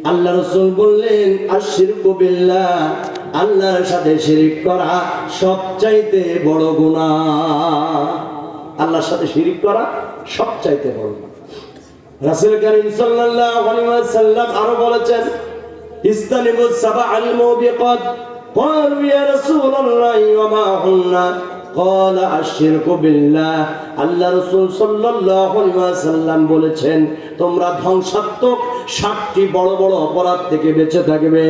আল্লাহ রাসূল বললেন আশরিকু বিল্লাহ, আল্লাহর সাথে শিরিক করা সবচাইতে বড় গুনাহ। আল্লাহর সাথে শিরিক করা সবচাইতে বড় গুনাহ। রাসূল করিম সাল্লাল্লাহু আলাইহি ওয়াসাল্লাম আরো বলেছেন ইসতানিবুস সাবআল মুবিকাত। ক্বালু ইয়া রাসূলুল্লাহ ওয়া মা হুন্না? ক্বালা আশরিকু বিল্লাহ। আল্লাহ রাসূল সাল্লাল্লাহু আলাইহি ওয়াসাল্লাম বলেছেন তোমরা ধ্বংসাত্মক 7টি বড় বড় অপরাধ থেকে বেঁচে থাকবে।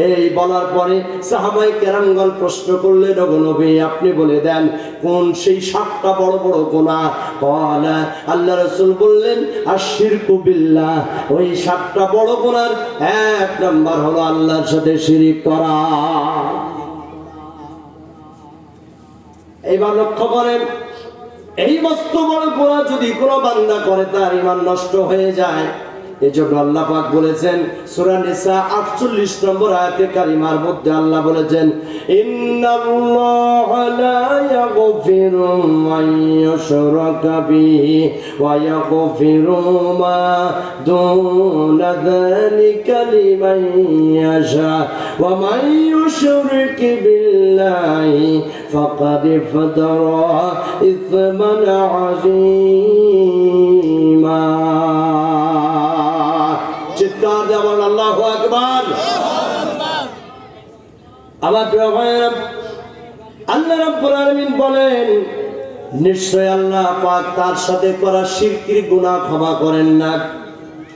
এই বলার পরে সাহাবায়ে কেরামগণ প্রশ্ন করলেন, ওগো নবী আপনি বলে দেন কোন সেই 7টা বড় বড় গুনাহ? ক্বালা, আল্লাহ রাসূল বললেন আশরিকু বিল্লাহ, ওই 7টা বড় গুনার 1 নাম্বার হলো আল্লাহর সাথে শিরিক করা। এবার লক্ষ্য করেন, এই মস্ত বড় গুনাহ যদি কোনো বান্দা করে তার ঈমান নষ্ট হয়ে যায়। এজন্য আল্লাহ পাক বলেছেন সূরা নিসা 48 নম্বর আয়াতে কারিমার মধ্যে আল্লাহ বলেছেন ইন্নাল্লাহা লা ইয়াগফিরু আন ইউশরাকা বিহি ওয়া ইয়াগফিরু মা দুনা যালিকা লিমান ইয়াশা ওয়া মান ইউশরিক বিল্লাহি ফাকাদ ইফতারা ইসমান আযীমা। চিৎকার দিয়ে বলেন আল্লাহু আকবার। আমার প্রিয় ভাইরা, আল্লাহ রাব্বুল আলামিন বলেন নিশ্চয় আল্লাহ পাক তার সাথে করা শিরকের গুনাহ ক্ষমা করেন না।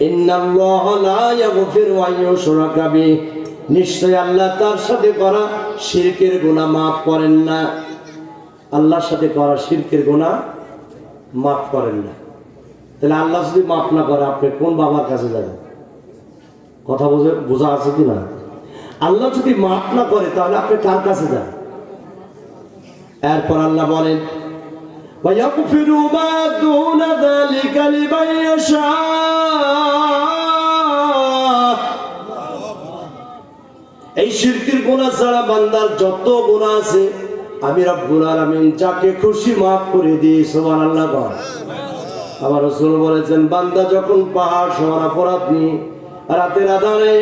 ইন্নাল্লাহা লা ইয়াগফিরু আন ইউশরাকা বিহি, নিশ্চয় আল্লাহ তার সাথে করা শিরকের গুনাহ maaf করেন না। আল্লাহর সাথে করা শিরকের গুনাহ maaf করেন না। তাহলে আল্লাহ যদি maaf না করে আপনি কোন বাবার কাছে যাবেন? কথা বোঝা আছে কি না? আল্লাহ যদি মাফ না করে তাহলে আপনি কার কাছে যান? এরপর আল্লাহ বলেন ওয়ায়াগফিরু মা দুনা যালিকা লিমান ইয়াশা। এই শিরকের গুনাহ ছাড়া বান্দার যত গুনাহ আছে আমি রব্বুল আলামিন যাকে খুশি maaf করে দিই। সুবহানাল্লাহ। আমার রাসূল বলেছেন বান্দা যখন পাহাড় সমান অপরাধ নিয়ে রাতের আধারে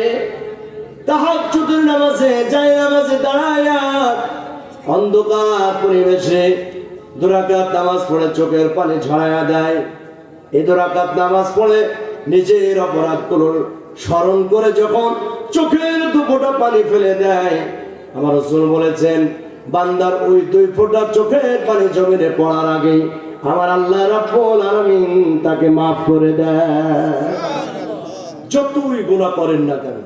তাহাজ্জুদের নামাজে যায়, নামাজে দাঁড়ায়া অন্ধকার পরিবেশে 2 রাকাত নামাজ পড়ে চোখের পানি ঝরায়া দেয়। এই 2 রাকাত নামাজ পড়ে নিজের অপরাধগুলো স্মরণ করে যখন চোখের 2 ফোঁটা পানি ফেলে দেয়, আমার রাসূল বলেছেন বান্দার ওই 2 ফোঁটা চোখের পানি জমিনে পড়ার আগে আমার আল্লাহ রাব্বুল আলামিন তাকে maaf করে দেয়। যতই গুনাহ করেন না কেন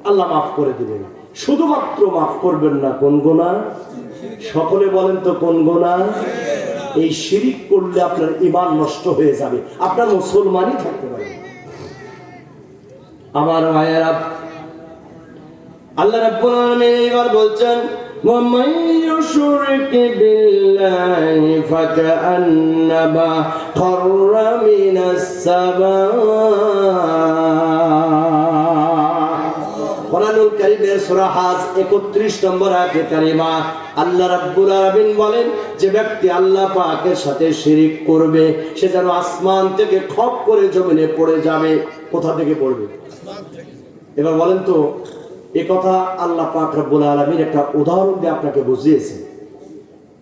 আল্লাহ maaf করে দিবেন। শুধুমাত্র maaf করবেন না কোন গুনাহ? সকলে বলেন তো কোন গুনাহ? এই শিরিক করলে আপনার ঈমান নষ্ট হয়ে যাবে, আপনার মুসলমানই থাকতে পারবে। আমার ভাইয়েরা, আল্লাহ রাব্বুল আলামিন এবার বলছেন وَمَن يُشْرِكْ بِاللَّهِ فَكَأَنَّمَا خَرَّ مِنَ السَّمَاءِ। কোরআনুল কারীমের সূরা হাজ 31 নম্বর আয়াতে কারিমা আল্লাহ রাব্বুল আলামিন বলেন যে ব্যক্তি আল্লাহ পাকের সাথে শিরিক করবে সে যেন আসমান থেকে খপ করে জমিনে পড়ে যাবে। কোথা থেকে পড়বে? আসমান থেকে। এবার বলেন তো এই কথা আল্লাহ পাক রব্বুল আলামিন একটা উদাহরণ দিয়ে আপনাকে বুঝিয়েছেন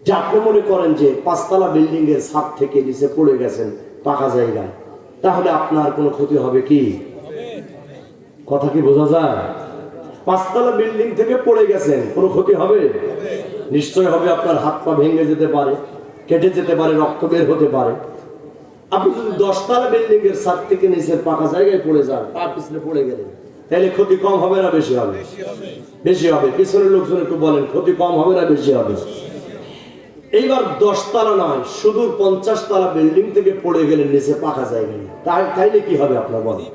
যে আপনি মনে করেন যে 5 তলা বিল্ডিং এর ছাদ থেকে নিচে পড়ে গেছেন পাকা জায়গায়, তাহলে আপনার কোনো ক্ষতি হবে কি? কথা কি বোঝা যায়? 5 তলা বিল্ডিং থেকে পড়ে গেছেন, কোনো ক্ষতি হবে? নিশ্চয় হবে। আপনার হাত পা ভেঙে যেতে পারে, কেটে যেতে পারে, রক্ত বের হতে পারে। আপনি যদি 10 তলা বিল্ডিং এর ছাদ থেকে নিচে পাকা জায়গায় পড়ে যান, পা পিছলে পড়ে গেলেন, তাহলে ক্ষতি কম হবে না বেশি হবে? বেশি হবে। পিছনের লোকজন একটু বলেন ক্ষতি কম হবে না বেশি হবে? এইবার 10 তলা নয়, শুধু 50 তলা বিল্ডিং থেকে পড়ে গেলেন নিচে পাকা জায়গায়, তাইলে কি হবে আপনার বলেন?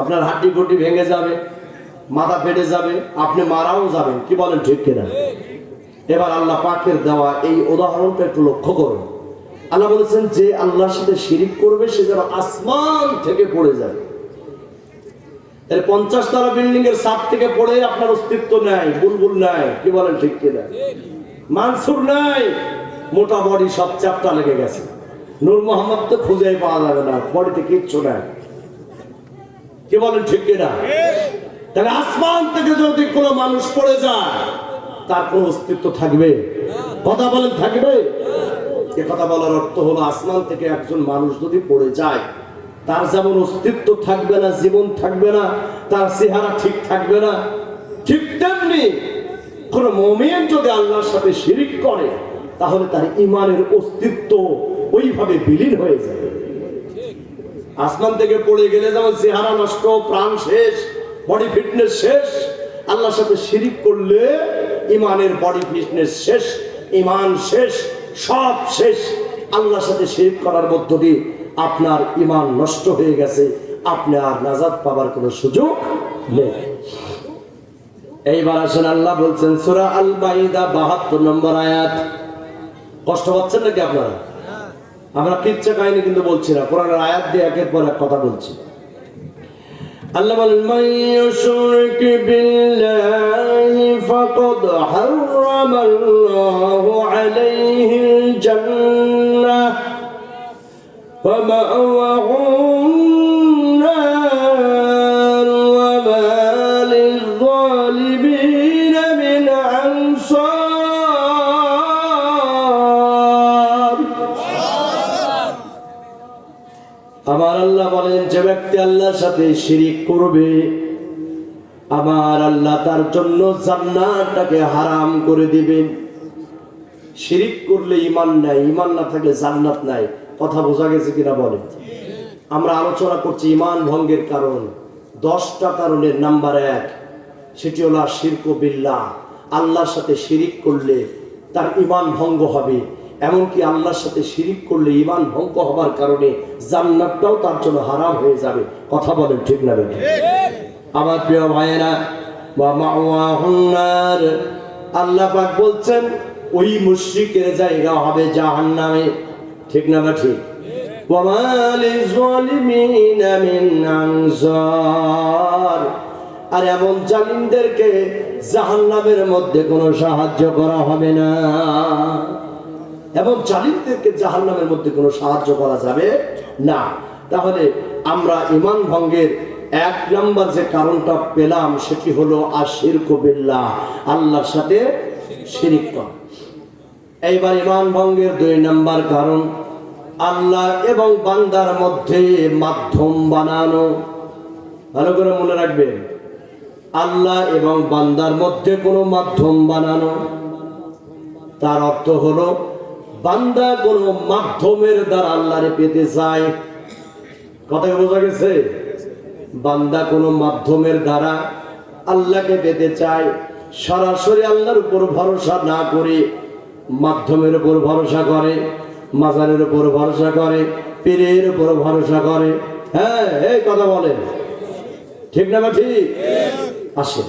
আপনার হাড্ডি গুটি ভেঙে যাবে, মাথা ফেটে যাবে, আপনি মারাও যাবেন। কি বলেন ঠিক কিনা? এবার আল্লাহ পাকের দেওয়া এই উদাহরণটা একটু লক্ষ্য করুন। আল্লাহ বলেছেন যে আল্লাহর সাথে শিরিক করবে সে যেন আসমান থেকে পড়ে যায়। 50 তলা বিল্ডিং এর ছাদ থেকে পড়ে আপনার অস্তিত্ব নাই, বুলবুল নাই। কি বলেন ঠিক কিনা? মানসুর নাই, মোটা বডি সব চ্যাপটা লেগে গেছে। নূর মোহাম্মদ তো খুঁজে পাওয়া যাবে না, বডিতে কিচ্ছু নাই। কি বলেন ঠিক কিনা? তাহলে আসমান থেকে যদি কোনো মানুষ পড়ে যায় তার কোনো অস্তিত্ব থাকবে? কথা বলেন, থাকবে? এ কথা বলার অর্থ হলো আসমান থেকে একজন মানুষ যদি পড়ে যায় তার যেমন অস্তিত্ব থাকবে না, জীবন থাকবে না, তার চেহারা ঠিক থাকবে না, ঠিক তেমনি কোন মুমিন যদি আল্লাহর সাথে শিরিক করে তাহলে তার ঈমানের অস্তিত্ব ওইভাবে বিলীন হয়ে যাবে। আসমান থেকে পড়ে গেলে যেমন চেহারা নষ্ট, প্রাণ শেষ, বডি ফিটনেস শেষ, আল্লাহর সাথে শিরিক করলে ঈমানের বডি ফিটনেস শেষ, ঈমান শেষ, সব শেষ। আল্লাহর সাথে শিরিক করার মধ্য দিয়ে আপনার ঈমান নষ্ট হয়ে গেছে, আপনি আর নাজাত পাবার কোনো সুযোগ নেই। এইবার আসেন, আল্লাহ বলছেন সূরা আল মাইদা 72 নম্বর আয়াত। কষ্ট পাচ্ছেন নাকি আপনারা? আমরা কিচ্ছা কাহিনী কিন্তু বলছি না, কোরআনের আয়াত দিয়ে একের পর এক কথা বলছি। আল্লাহ বলেন মান ইউশরিক বিল্লাহি ফাকাদ হারামাল্লাহু আলাইহিল জান্নাহ ওয়া মা'ওয়াহু النار وما للظالمين من أنصار। আমার আল্লাহ বলেন যে ব্যক্তি আল্লাহর সাথে শিরিক করবে আমার আল্লাহ তার জন্য জান্নাতটাকে হারাম করে দিবেন। শিরিক করলে ঈমান নাই, ঈমান না থাকলে জান্নাত নাই। কথা বোঝা গেছে কিনা বলেন? আমরা আলোচনা করছি ঈমান ভঙ্গের কারণ, 10টা কারণের নাম্বার 1 সেটি হলো শিরক বিল্লাহ। আল্লাহর সাথে শিরিক করলে তার ঈমান ভঙ্গ হবে, এমনকি আল্লাহর সাথে শিরিক করলে ঈমান ভঙ্গ হবার কারণে জান্নাতটাও তার জন্য হারাম হয়ে যাবে। কথা বলেন ঠিক না বেঠিক? আমার প্রিয় ভাইয়েরা, ওয়া মা'ওয়াহুন নার, আল্লাহ পাক বলছেন ওই মুশরিকের জায়গা হবে জাহান্নামে। ঠিক না বেঠিক? ওয়া মা লিয-যালিমিনা মিন আনসার, আর এমন জালিমদেরকে জাহান্নামের মধ্যে কোনো সাহায্য করা হবে না। এবং জালিমদেরকে জাহান্নামের মধ্যে কোনো সাহায্য করা যাবে না। তাহলে আমরা ঈমান ভঙ্গের 1 নম্বর যে কারণটা পেলাম সেটি হলো আশিরকু বিল্লাহ, আল্লাহর সাথে শিরিক করা। এইবার ঈমান ভঙ্গের 2 নম্বর কারণ আল্লাহ এবং বান্দার মধ্যে মাধ্যম বানানো। ভালো করে মনে রাখবেন, আল্লাহ এবং বান্দার মধ্যে কোনো মাধ্যম বানানো, তার অর্থ হলো বান্দা কোনো মাধ্যমের দ্বারা আল্লাহরে পেতে চায়। কথা বোঝা গেছে? বান্দা কোনো মাধ্যমের দ্বারা আল্লাহকে পেতে চায়, সরাসরি আল্লাহর উপর ভরসা না করে মাধ্যমের উপর ভরসা করে, মাজারের উপর ভরসা করে, পীরের উপর ভরসা করে। হ্যাঁ, এই কথা বলেন, ঠিক না ঠিক? আসেন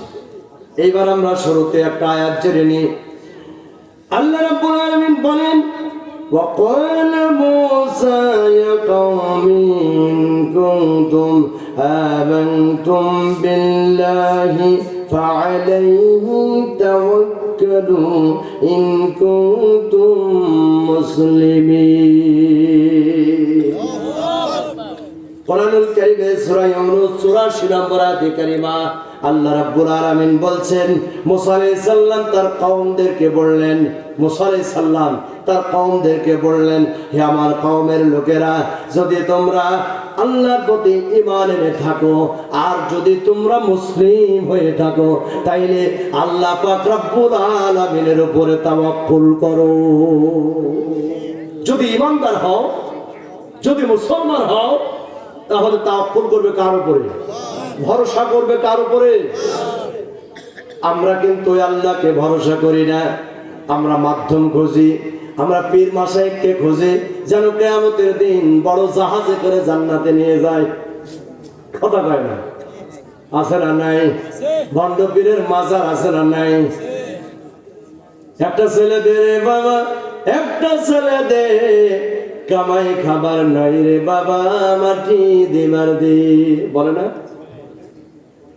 এইবার আমরা শুরুতে একটা আয়াত জেনে নিই। আল্লাহ রাব্বুল আলামিন বলেন وقال موسى يا قوم إن كنتم آمنتم بالله فعليه توكلوا إن كنتم مسلمين। কোরআনুল কারীমে সূরা ইউনূস 84 নম্বর আয়াতে কারিমা আল্লাহ রাব্বুল আলামিন বলছেন মুসা আলাইহিস সালাম তার কওমদেরকে বললেন, মুসা আলাইহিস সালাম তার কওমদেরকে বললেন, হে আমার কওমের লোকেরা, যদি তোমরা আল্লাহর প্রতি ঈমান এনে থাকো আর যদি তোমরা মুসলিম হয়ে থাকো তাইলে আল্লাহ পাক রব্বুল আলামিনের উপরে তাওয়াক্কুল করো। যদি ঈমানদার হও, যদি মুসলমান হও, তাহলে তাওয়াক্কুল করবে কার উপরে? ভরসা করবে কার উপরে? আমরা কিন্তু আল্লাহকে ভরসা করি না, আমরা মাধ্যম খুঁজি, আমরা পীর মাশায়েখকে খুঁজি যেন কিয়ামতের দিন বড় জাহাজে করে জান্নাতে নিয়ে যায়। কথা কয় না? আছে না নাই? ভণ্ড পীরের মাজার আছে না নাই? একটা ছেলে দে রে বাবা, একটা ছেলে দে, কামাই খাবার নাই রে বাবা, মাটি দিমার দি, বলে না?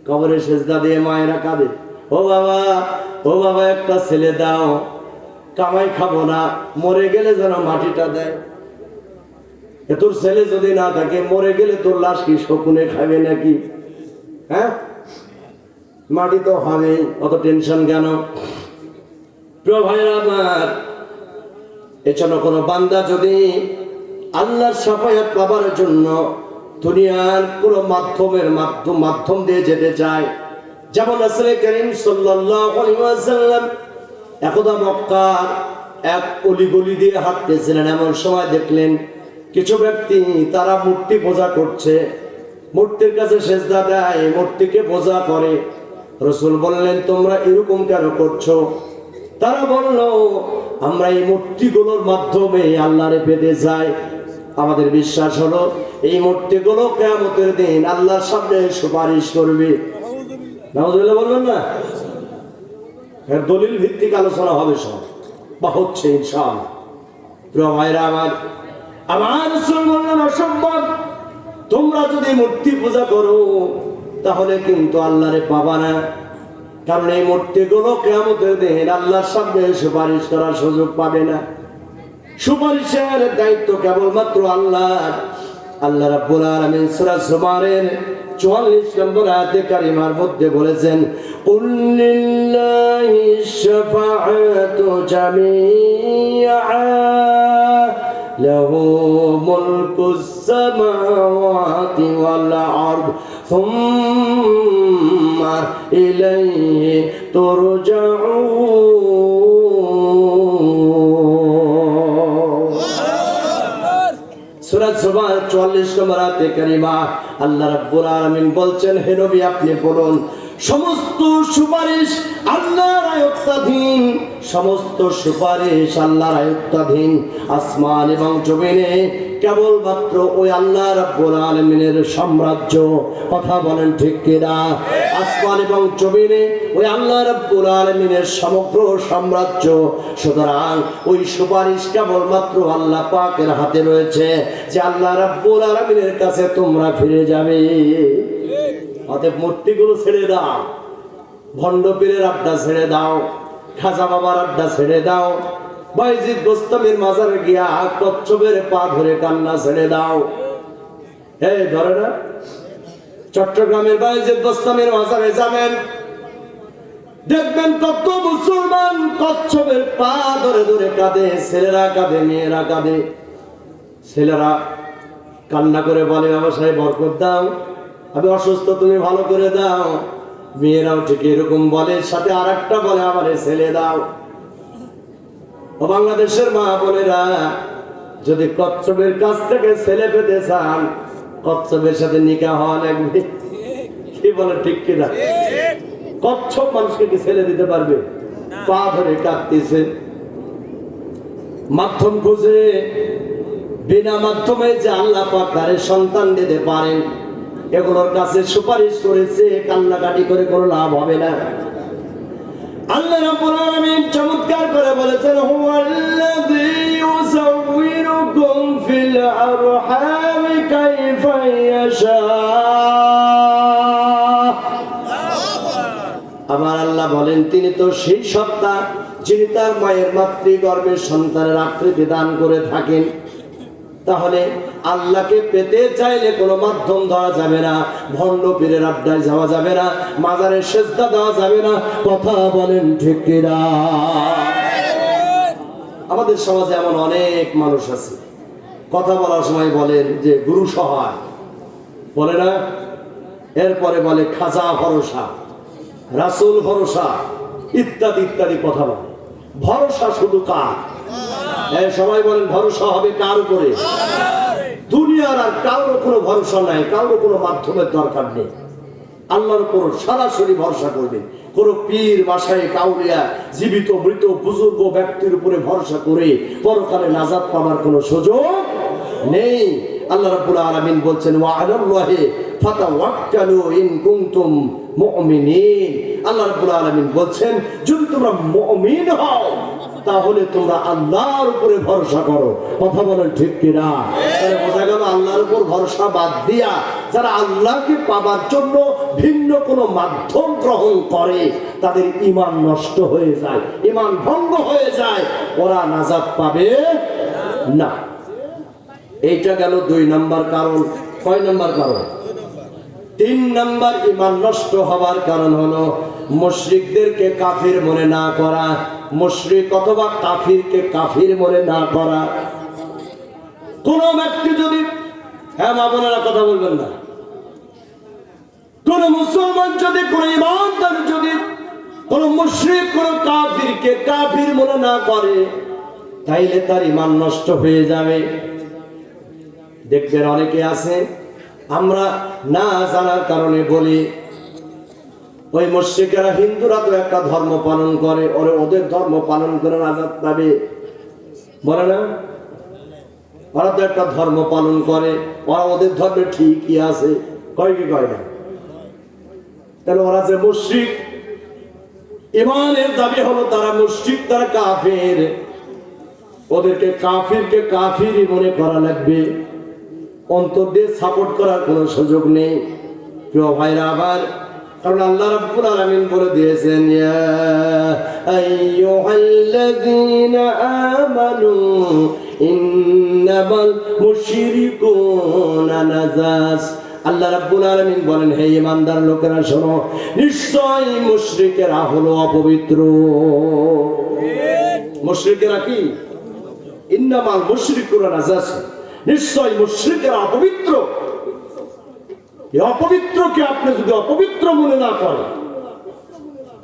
কবরে সেজদা দিয়ে মায়েরা কাঁদে, ও বাবা, ও বাবা একটা ছেলে দাও, কামাই খাবো না, মরে গেলে যেন মাটিটা দেয়। তোর ছেলে যদি না থাকে, মরে গেলে তোর লাশ কি শকুনে খাবে নাকি? হ্যাঁ, মাটি তো হবে, অত টেনশন কেন? প্রিয় ভাইরা আমার, এজন্য কোন বান্দা যদি আল্লাহর শাফায়াত পাবার জন্য দুনিয়ার কোন মাধ্যম দিয়ে যেতে চায়, যেমন রাসূল করিম সাল্লাল্লাহু আলাইহি ওয়াসাল্লাম একদা মক্কার এক অলিগলি দিয়ে হাঁটতেছিলেন। এমন সময় দেখলেন কিছু ব্যক্তি তারা মূর্তি পূজা করছে, মূর্তির কাছে সেজদা দেয়, মূর্তিকে পূজা করে। রাসূল বললেন, তোমরা এরকম কেন করছো? তারা বলল, আমরা এই মূর্তিগুলোর মাধ্যমে আল্লাহরে পেতে যাই। আমাদের বিশ্বাস হলো এই মূর্তিগুলো কিয়ামতের দিন আল্লাহর সামনে সুপারিশ করবে। নাউযুবিল্লাহ বলবেন না? এর দলিল ভিত্তিক আলোচনা হবে সব, বা হচ্ছে ইনশাআল্লাহ। প্রিয় ভাইরা আমার রাসূল বললেন, অসম্ভব, তোমরা যদি মূর্তি পূজা করো তাহলে কিন্তু আল্লাহরে পাবা না। কারণ এই মূর্তিগুলো কিয়ামতের দিন আল্লাহর সামনে সুপারিশ করার সুযোগ পাবে না। সুপারিশের দায়িত্ব কেবলমাত্র আল্লাহর। আল্লাহ রাব্বুল আলামিন সূরা জুমারের 44 নম্বর আয়াতে কারিমার মধ্যে বলেছেন, কুল লিল্লাহিশ শাফাআতু জামিআ লাহু মুলকুস সামাওয়াতি ওয়াল আরদ সুম্মা ইলাইহি তুরজাউন। সূরা জুমার 44 নম্বর আয়াতে কারিমা আল্লাহ রাব্বুল আলামিন বলছেন, হে নবী আপনি বলুন, সমস্ত সুপারিশ আল্লাহর আয়ত্তাধীন, সমস্ত সুপারিশ আল্লাহর আয়ত্তাধীন। আসমান এবং জমিনে কেবলমাত্র ওই আল্লাহ রাব্বুল আলামিনের সাম্রাজ্য। কথা বলেন ঠিক কিনা? আসমান এবং জমিনে ওই আল্লাহ রাব্বুল আলামিনের সমগ্র সাম্রাজ্য। সুতরাং ওই সুপারিশ কেবলমাত্র আল্লাহ পাকের হাতে রয়েছে, যে আল্লাহ রাব্বুল আলামিনের কাছে তোমরা ফিরে যাবে। অতএব মূর্তিগুলো ছেড়ে দাও, ভণ্ড পীরের আড্ডা ছেড়ে দাও, খাজা বাবার আড্ডা ছেড়ে দাও, বাইজিদ বোস্তামির মাজারে গিয়া কচ্ছপের পা ধরে কান্না ছেড়ে দাও। এই ধরে না, চট্টগ্রামের বাইজিদ বোস্তামির মাজারে যাবেন, দেখবেন কত মুসলমান কচ্ছপের পা ধরে ধরে কাঁদে। ছেলেরা কাঁদে, মেয়েরা কাঁদে। ছেলেরা কান্না করে বলে, বাবা সাহেব বরকত দাও, আমি অসুস্থ, তুমি ভালো করে দাও। মেয়েরাও ঠিক এরকম বলে, সাথে আর একটা বলে, আমারে ছেলে দাও। ও বাংলাদেশের মা বোনেরা, যদি কচ্ছপের কাছ থেকে ছেলে পেতে চান, কচ্ছপের সাথে নিকাহ হওয়া লাগবে। কি বলে ঠিক কিনা? কচ্ছপ মানুষকে কি ছেলে দিতে পারবে? পা ধরে কাঁদতেছে, মাধ্যম খুঁজে, বিনা মাধ্যমে যে আল্লাহ পাক তারে সন্তান দিতে পারেন, এগুলোর কাছে সুপারিশ করেছে, কান্নাকাটি করে কোনো লাভ হবে না। আল্লাহ রাব্বুল আলামিন চমৎকার করে বলেছেন, হুয়াল্লাযী ইউসাউবিরুকুম ফিল আরহামি কাইফা ইয়াশা। আমার আল্লাহ বলেন, তিনি তো সেই সত্তা যিনি তার মায়ের মাতৃগর্ভে সন্তানের আকৃতি দান করে থাকেন। তাহলে আল্লাহকে পেতে চাইলে কোনো মাধ্যম দেওয়া যাবে না, ভণ্ড পীরের আড্ডায় যাওয়া যাবে না, মাজারে সেজদা দেওয়া যাবে না। কথা বলেন ঠিক কিনা? আমাদের সমাজে এমন অনেক মানুষ আছে, কথা বলার সময় বলেন যে গুরু সহায়, বলে না, এরপরে বলে খাজা ভরসা, রাসূল ভরসা, ইত্যাদি ইত্যাদি কথা বলে। ভরসা শুধু কার? সবাই বলেন ভরসা হবে কার উপরে? দুনিয়ার আর কারোর কোনো ভরসা নাই, কারোর কোনো মাধ্যমের দরকার নেই। আল্লাহর উপর সরাসরি ভরসা করবেন। কোন পীর, মাশায়েখ, আউলিয়া, জীবিত মৃত বুজুর্গ ব্যক্তির উপরে ভরসা করে পরকালে নাজাত পাওয়ার কোনো সুযোগ নেই। আল্লাহ রাব্বুল আলামিন বলছেন, ওয়া আলাল্লাহি ফাতাওয়াক্কালু ইন কুনতুম মুমিনিন। আল্লাহ রাব্বুল আলামিন বলছেন, যদি তোমরা মুমিন হও তাহলে তোমরা আল্লাহর উপরে ভরসা করো। কথা বলেন ঠিক কিনা? তাহলে বোঝা গেল আল্লাহর উপর ভরসা বাদ দিয়া যারা আল্লাহকে পাবার জন্য ভিন্ন কোনো মাধ্যম গ্রহণ করে, তাদের ঈমান নষ্ট হয়ে যায়, ঈমান ভঙ্গ হয়ে যায়, ওরা নাজাত পাবে না। এইটা গেল 2 নম্বর কারণ। কয় নম্বর কারণ? 3 নাম্বার ঈমান নষ্ট হওয়ার কারণ হলো মুশরিকদেরকে কাফির মনে না করা, মুশরিক অথবা কাফিরকে কাফির মনে না করা। কোন ব্যক্তি যদি, হ্যাঁ মা বোনেরা কথা বলবেন না, কোন মুসলমান যদি, কোন ঈমানদার যদি কোন মুশরিক কোন কাফিরকে কাফির মনে না করে, তাইলে তার ঈমান নষ্ট হয়ে যাবে। দেখবেন অনেকে আছে, আমরা না জানার কারণে বলি ওই মুশরিকেরা, হিন্দুরা তো একটা ধর্ম পালন করে, ওদের ধর্ম পালন করে নাজাত পাবে, বলে না? ওরা তো একটা ধর্ম পালন করে, ওরা ওদের ধর্মে ঠিকই আছে, কয় কি কয় না? তাহলে ওরা যে মুশরিক, ঈমানের দাবি হলো তারা মুশরিক, তারা কাফের, ওদেরকে কাফিরকে কাফিরই মনে করা লাগবে, অন্তর দিয়ে সাপোর্ট করার কোনো সুযোগ নেই। প্রিয় ভাইরা আবার, কারণ আল্লাহ রাব্বুল আলামিন বলে দিয়েছেন, ইয়া আইয়ুহাল্লাযীনা আমানু ইন্নামাল মুশরিকুনা নাজাস। আল্লাহ রাব্বুল আলামিন বলেন, হে ঈমানদার লোকেরা শোনো, নিশ্চয় মুশরিকেরা হলো অপবিত্র। মুশরিকেরা কি? ইন্নামাল মুশরিকুনা নাজাস, নিশ্চয় মুশরিকেরা অপবিত্র। এই অপবিত্রকে আপনি যদি অপবিত্র মনে না করেন,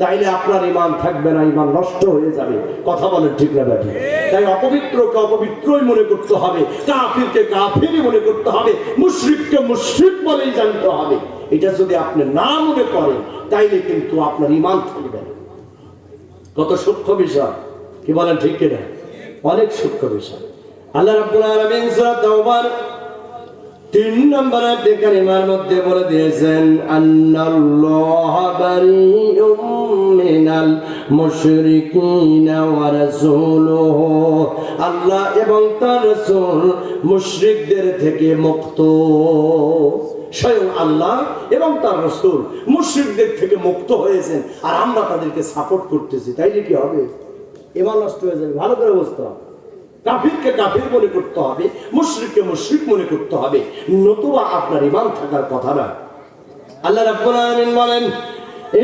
তাইলে আপনার ঈমান থাকবে না, ঈমান নষ্ট হয়ে যাবে। কথা বলেন ঠিক না বেঠিক? তাই অপবিত্রকে অপবিত্রই মনে করতে হবে, কাফিরকে কাফিরই মনে করতে হবে, মুশরিককে মুশরিক বলেই জানতে হবে। এটা যদি আপনি না মনে করেন, তাইলে কিন্তু আপনার ঈমান থাকবে না। কত সূক্ষ্ম বিষয়, কি বলেন ঠিক কিনা? অনেক সূক্ষ্ম বিষয়। আল্লাহ রাব্বুল আলামিন সূরা তাওবার 3 নম্বর আয়াতে কারিমার মধ্যে বলে দিয়েছেন, আন্নাল্লাহা বারিউম মিনাল মুশরিকিনা ওয়া রাসূলুহু, আল্লাহ এবং তার রাসূল মুশরিকদের থেকে মুক্ত। স্বয়ং আল্লাহ এবং তার রাসূল মুশরিকদের থেকে মুক্ত হয়েছেন, আর আমরা তাদেরকে সাপোর্ট করতেছি, তাইলে কি হবে? ঈমান নষ্ট হয়ে যাবে। ভালো করে বুঝতে হবে, কাফিরকে কাফির মনে করতে হবে, মুশরিককে মুশরিক মনে করতে হবে, নতুবা আপনার ঈমান থাকার কথা না। আল্লাহ রাব্বুল আলামিন বলেন,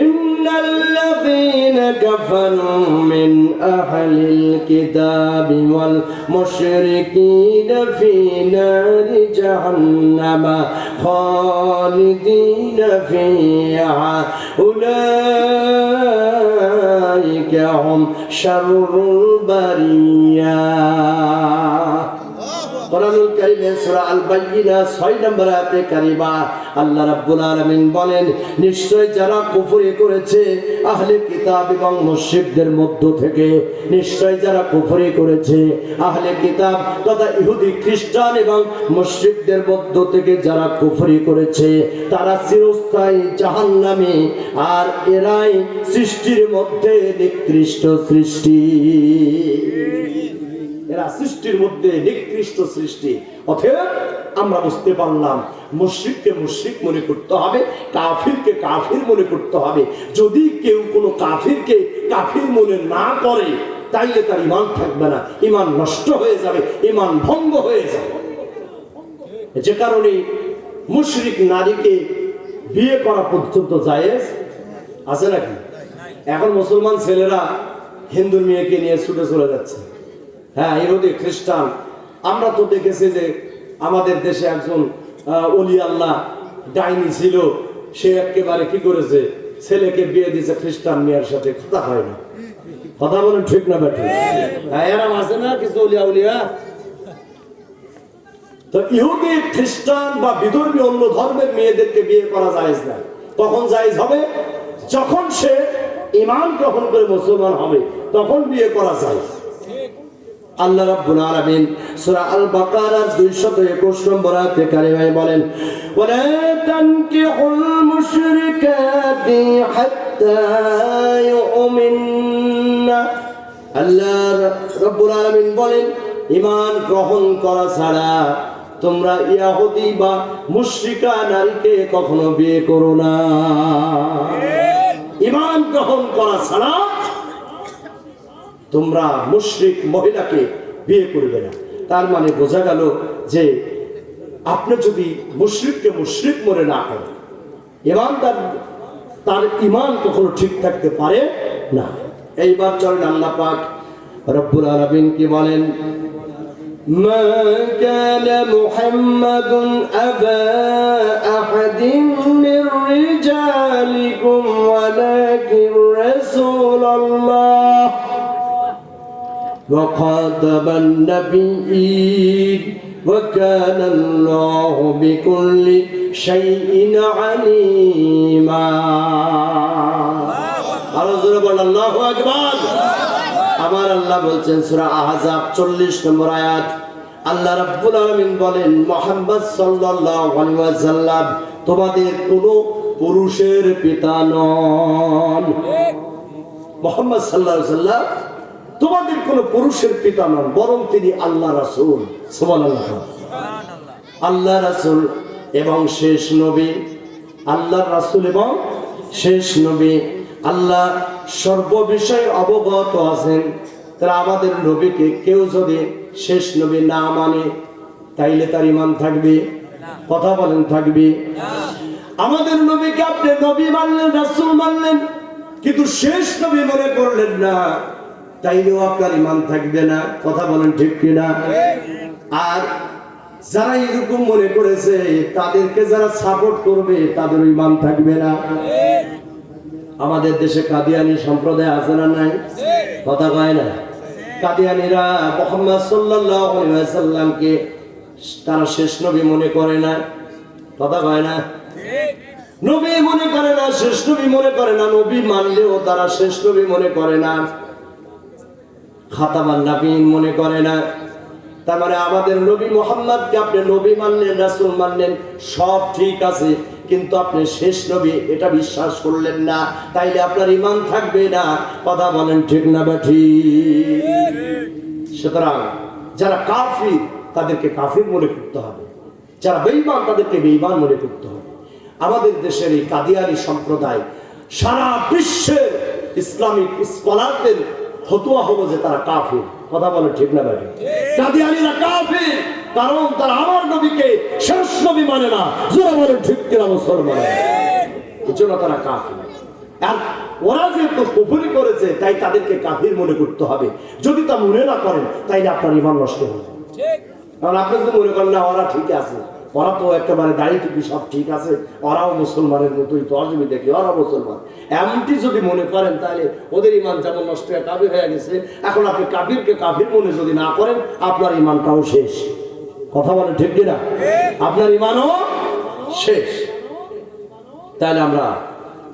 ইন্নাল্লাযীনা কাফারু মিন আহলিল কিতাবি ওয়াল মুশরিকিনা ফী নারি জাহান্নাম খালিদিনা ফীহা উলাইকা হুম শাররুল বারিয়া। কোরআনুল কারীমের সূরা আল বাইয়িনা 6 নম্বর আয়াতে কারিমা আল্লাহ রাব্বুল আলামিন বলেন, নিশ্চয় যারা কুফরি করেছে আহলে কিতাব এবং মুশরিকদের মধ্য থেকে, নিশ্চয় যারা কুফরি করেছে আহলে কিতাব তথা ইহুদি খ্রিস্টান এবং মুশরিকদের মধ্য থেকে যারা কুফরি করেছে, তারা চিরস্থায়ী জাহান্নামে, আর এরাই সৃষ্টির মধ্যে নিকৃষ্ট সৃষ্টি। এরা সৃষ্টির মধ্যে নিকৃষ্ট সৃষ্টি। অতএব আমরা বুঝতে পারলাম, মুশরিককে মুশরিক মনে করতে হবে, কাফিরকে কাফির মনে করতে হবে। যদি কেউ কোনো কাফিরকে কাফির মনে না করে, তাইলে তার ঈমান থাকবে না, ঈমান নষ্ট হয়ে যাবে, ঈমান ভঙ্গ হয়ে যাবে। যে কারণে মুশরিক নারীকে বিয়ে করা পর্যন্ত জায়েজ আছে নাকি? এখন মুসলমান ছেলেরা হিন্দু মেয়েকে নিয়ে ছুটে চলে যাচ্ছে। হ্যাঁ, ইহুদি খ্রিস্টান। আমরা তো দেখেছি যে আমাদের দেশে একজন ওলি আল্লাহ ডাইনি ছিল, সে একেবারে কি করেছে, ছেলেকে বিয়ে দিয়েছে খ্রিস্টান মেয়ের সাথে। কথা হয় না, কথা বলেন ঠিক না বেঠিক? হ্যাঁ, এরকম আছে না কিছু ওলিয়া উলিয়া। তো ইহুদি খ্রিস্টান বা বিধর্মী অন্য ধর্মের মেয়েদেরকে বিয়ে করা জায়েজ না। কখন জায়েজ হবে? যখন সে ঈমান গ্রহণ করে মুসলমান হবে, তখন বিয়ে করা জায়েজ। আল্লাহ রাব্বুল আলামিন সূরা আল বাকারার 221 নম্বর আয়াতে কারিমায় বলেন, ওয়ালা তানকিহুল মুশরিকাতি হাত্তা ইউমিননা। আল্লাহ রাব্বুল আলামিন বলেন, ঈমান গ্রহণ করা ছাড়া তোমরা ইহুদি বা মুশরিকা নারীকে কখনো বিয়ে করো না। ঈমান গ্রহণ করা ছাড়া তোমরা মুশরিক মহিলাকে বিয়ে করবে না। তার মানে বোঝা গেল যে আপনি যদি মুশরিককে মুশরিক মনে না করেন, ইমানদার তার ঈমান কখনো ঠিক থাকতে পারে না। এইবার চলেন আল্লাহ পাক রব্বুল আলামিন কি বলেন, মা কানা মুহাম্মাদুন আবা আহাদিন মির রিজালিকুম ওয়ালাকিন রাসূলুল্লাহ ওয়া খাতামান নাবিয়্যিন ওয়া কানা আল্লাহু বিকুল্লি শাইইন আলীমা। আল্লাহু আকবার। আমার আল্লাহ বলছেন সূরা আহজাব 40 নম্বর আয়াত, আল্লাহ রাব্বুল আলামিন বলেন, মুহাম্মদ সাল্লাল্লাহু আলাইহি ওয়াসাল্লাম তোমাদের কোনো পুরুষের পিতা নন। মুহাম্মদ সাল্লাল্লাহু আলাইহি ওয়াসাল্লাম তোমাদের কোনো পুরুষের পিতা নন, বরং তিনি আল্লাহ রাসূল। সুবহানাল্লাহ। আল্লাহ রাসূল এবং শেষ নবী, আল্লাহর রাসূল এবং শেষ নবী। আল্লাহ সর্ববিষয়ে অবগত আছেন। তারা আমাদের নবীকে কেউ যদি শেষ নবী না মানে তাইলে তার ঈমান থাকবে? কথা বলেন, থাকবে? আমাদের নবীকে আপনি নবী মানলেন, রাসূল মানলেন, কিন্তু শেষ নবী মনে করলেন না, তাইলেও আপনার ঈমান থাকবে না। কথা বলেন ঠিক কিনা? আর যারা এরকম মনে করেছে তাদেরকে যারা সাপোর্ট করবে তাদের ঈমান থাকবে না। আমাদের দেশে কাদিয়ানী সম্প্রদায় আছে না নাই? কথা কয় না? কাদিয়ানীরা মুহাম্মদ সাল্লাল্লাহু আলাইহি ওয়াসাল্লামকে তারা শেষ নবী মনে করে না। কথা কয় না? নবী মনে করে না, শেষ নবী মনে করে না। নবী মানলেও তারা শেষ নবী মনে করে না, খাতামান নাবিয়্যিন মনে করে না। তার মানে আমাদের নবী মুহাম্মদকে আপনি নবী মানলেন, রাসূল মানলেন, সব ঠিক আছে, কিন্তু আপনি শেষ নবী এটা বিশ্বাস করলেন না, তাইলে আপনার ঈমান থাকবে না। কথা বলেন ঠিক না ঠিক? সুতরাং যারা কাফির তাদেরকে কাফির মনে করতে হবে, যারা বেঈমান তাদেরকে বেঈমান মনে করতে হবে। আমাদের দেশের এই কাদিয়ানী সম্প্রদায় সারা বিশ্বের ইসলামিক স্কলারদের ফতোয়া হলো যে তারা কাফির। কথা বলে ঠিক না ভাই? কাদিয়ানীরা কাফির, কারণ তারা আমার নবীকে শেষ নবী মানে না। যারা বলে ঠিক কিনা মুসলমান, এজন্য তারা কাফির। আর ওরা যেহেতু কুফরি করেছে তাই তাদেরকে কাফির মনে করতে হবে। যদি তা মনে না করেন তাইলে আপনার ঈমান নষ্ট হবে। কারণ আপনি যদি মনে করেন না ওরা ঠিক আছে, ওরা তো একেবারে দাড়ি টুপি সব ঠিক আছে, ওরাও মুসলমানের মতোই তো অজমি দেখি, ওরা মুসলমান, এমনটি যদি মনে করেন তাহলে ওদের ঈমান যেমন নষ্ট হয়ে কাফির হয়ে গেছে। এখন আপনি কাফিরকে কাফির মনে যদি না করেন আপনার ঈমানটাও শেষ। কথা বলে ঠিক কিনা? আপনার ঈমানও শেষ। তাহলে আমরা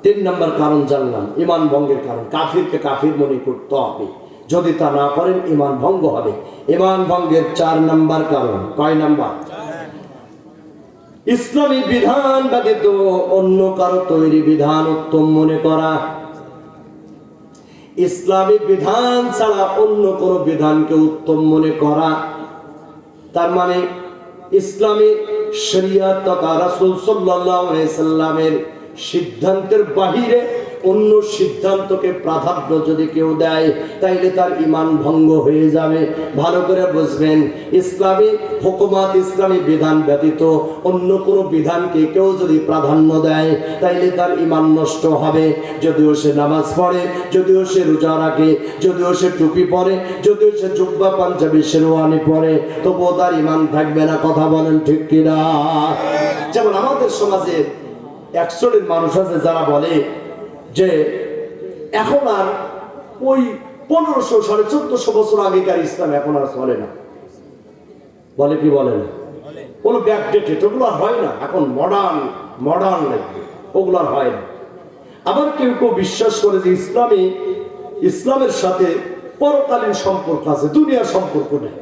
3 নম্বর কারণ জানলাম, ঈমান ভঙ্গের কারণ। কাফিরকে কাফির মনে করতে হবে, যদি তা না করেন ঈমান ভঙ্গ হবে। ঈমান ভঙ্গের 4 নম্বর কারণ। কয় নাম্বার? ইসলামী বিধান ব্যতীত অন্য কারো তৈরি বিধান উত্তম মনে করা। ইসলামী বিধান ছাড়া অন্য কোন বিধানকে উত্তম মনে করা, তার মানে ইসলামী শরীয়ত তথা রাসূল সাল্লাল্লাহু আলাইহি সাল্লামের সিদ্ধান্তের বাহিরে অন্য সিদ্ধান্তকে প্রাধান্য যদি কেউ দেয় তাইলে তার ঈমান ভঙ্গ হয়ে যাবে। ভালো করে বুঝবেন, ইসলামী হুকুমাত, ইসলামী বিধান ব্যতীত অন্য কোনো বিধানকে কেউ যদি প্রাধান্য দেয় তাইলে তার ঈমান নষ্ট হবে। যদিও সে নামাজ পড়ে, যদিও সে রোজা রাখে, যদিও সে টুপি পরে, যদিও সে জুব্বা পাঞ্জাবি শেরওয়ানি পরে, তবুও তার ঈমান থাকবে না। কথা বলেন ঠিক কিনা? যেমন আমাদের সমাজে এক শ্রেণীর মানুষ আছে যারা বলে যে এখন আর ওই 1500 1450 বছর আগেকার ইসলাম এখন আর চলে না। বলে কি বলে না? ওগুলো ব্যাকডেটেড, ওগুলো আর হয় না, এখন মডার্ন লাগবে, ওগুলো আর হয় না। আবার কেউ কেউ বিশ্বাস করে যে ইসলামের সাথে পরকালীন সম্পর্ক আছে, দুনিয়ার সম্পর্ক নেই।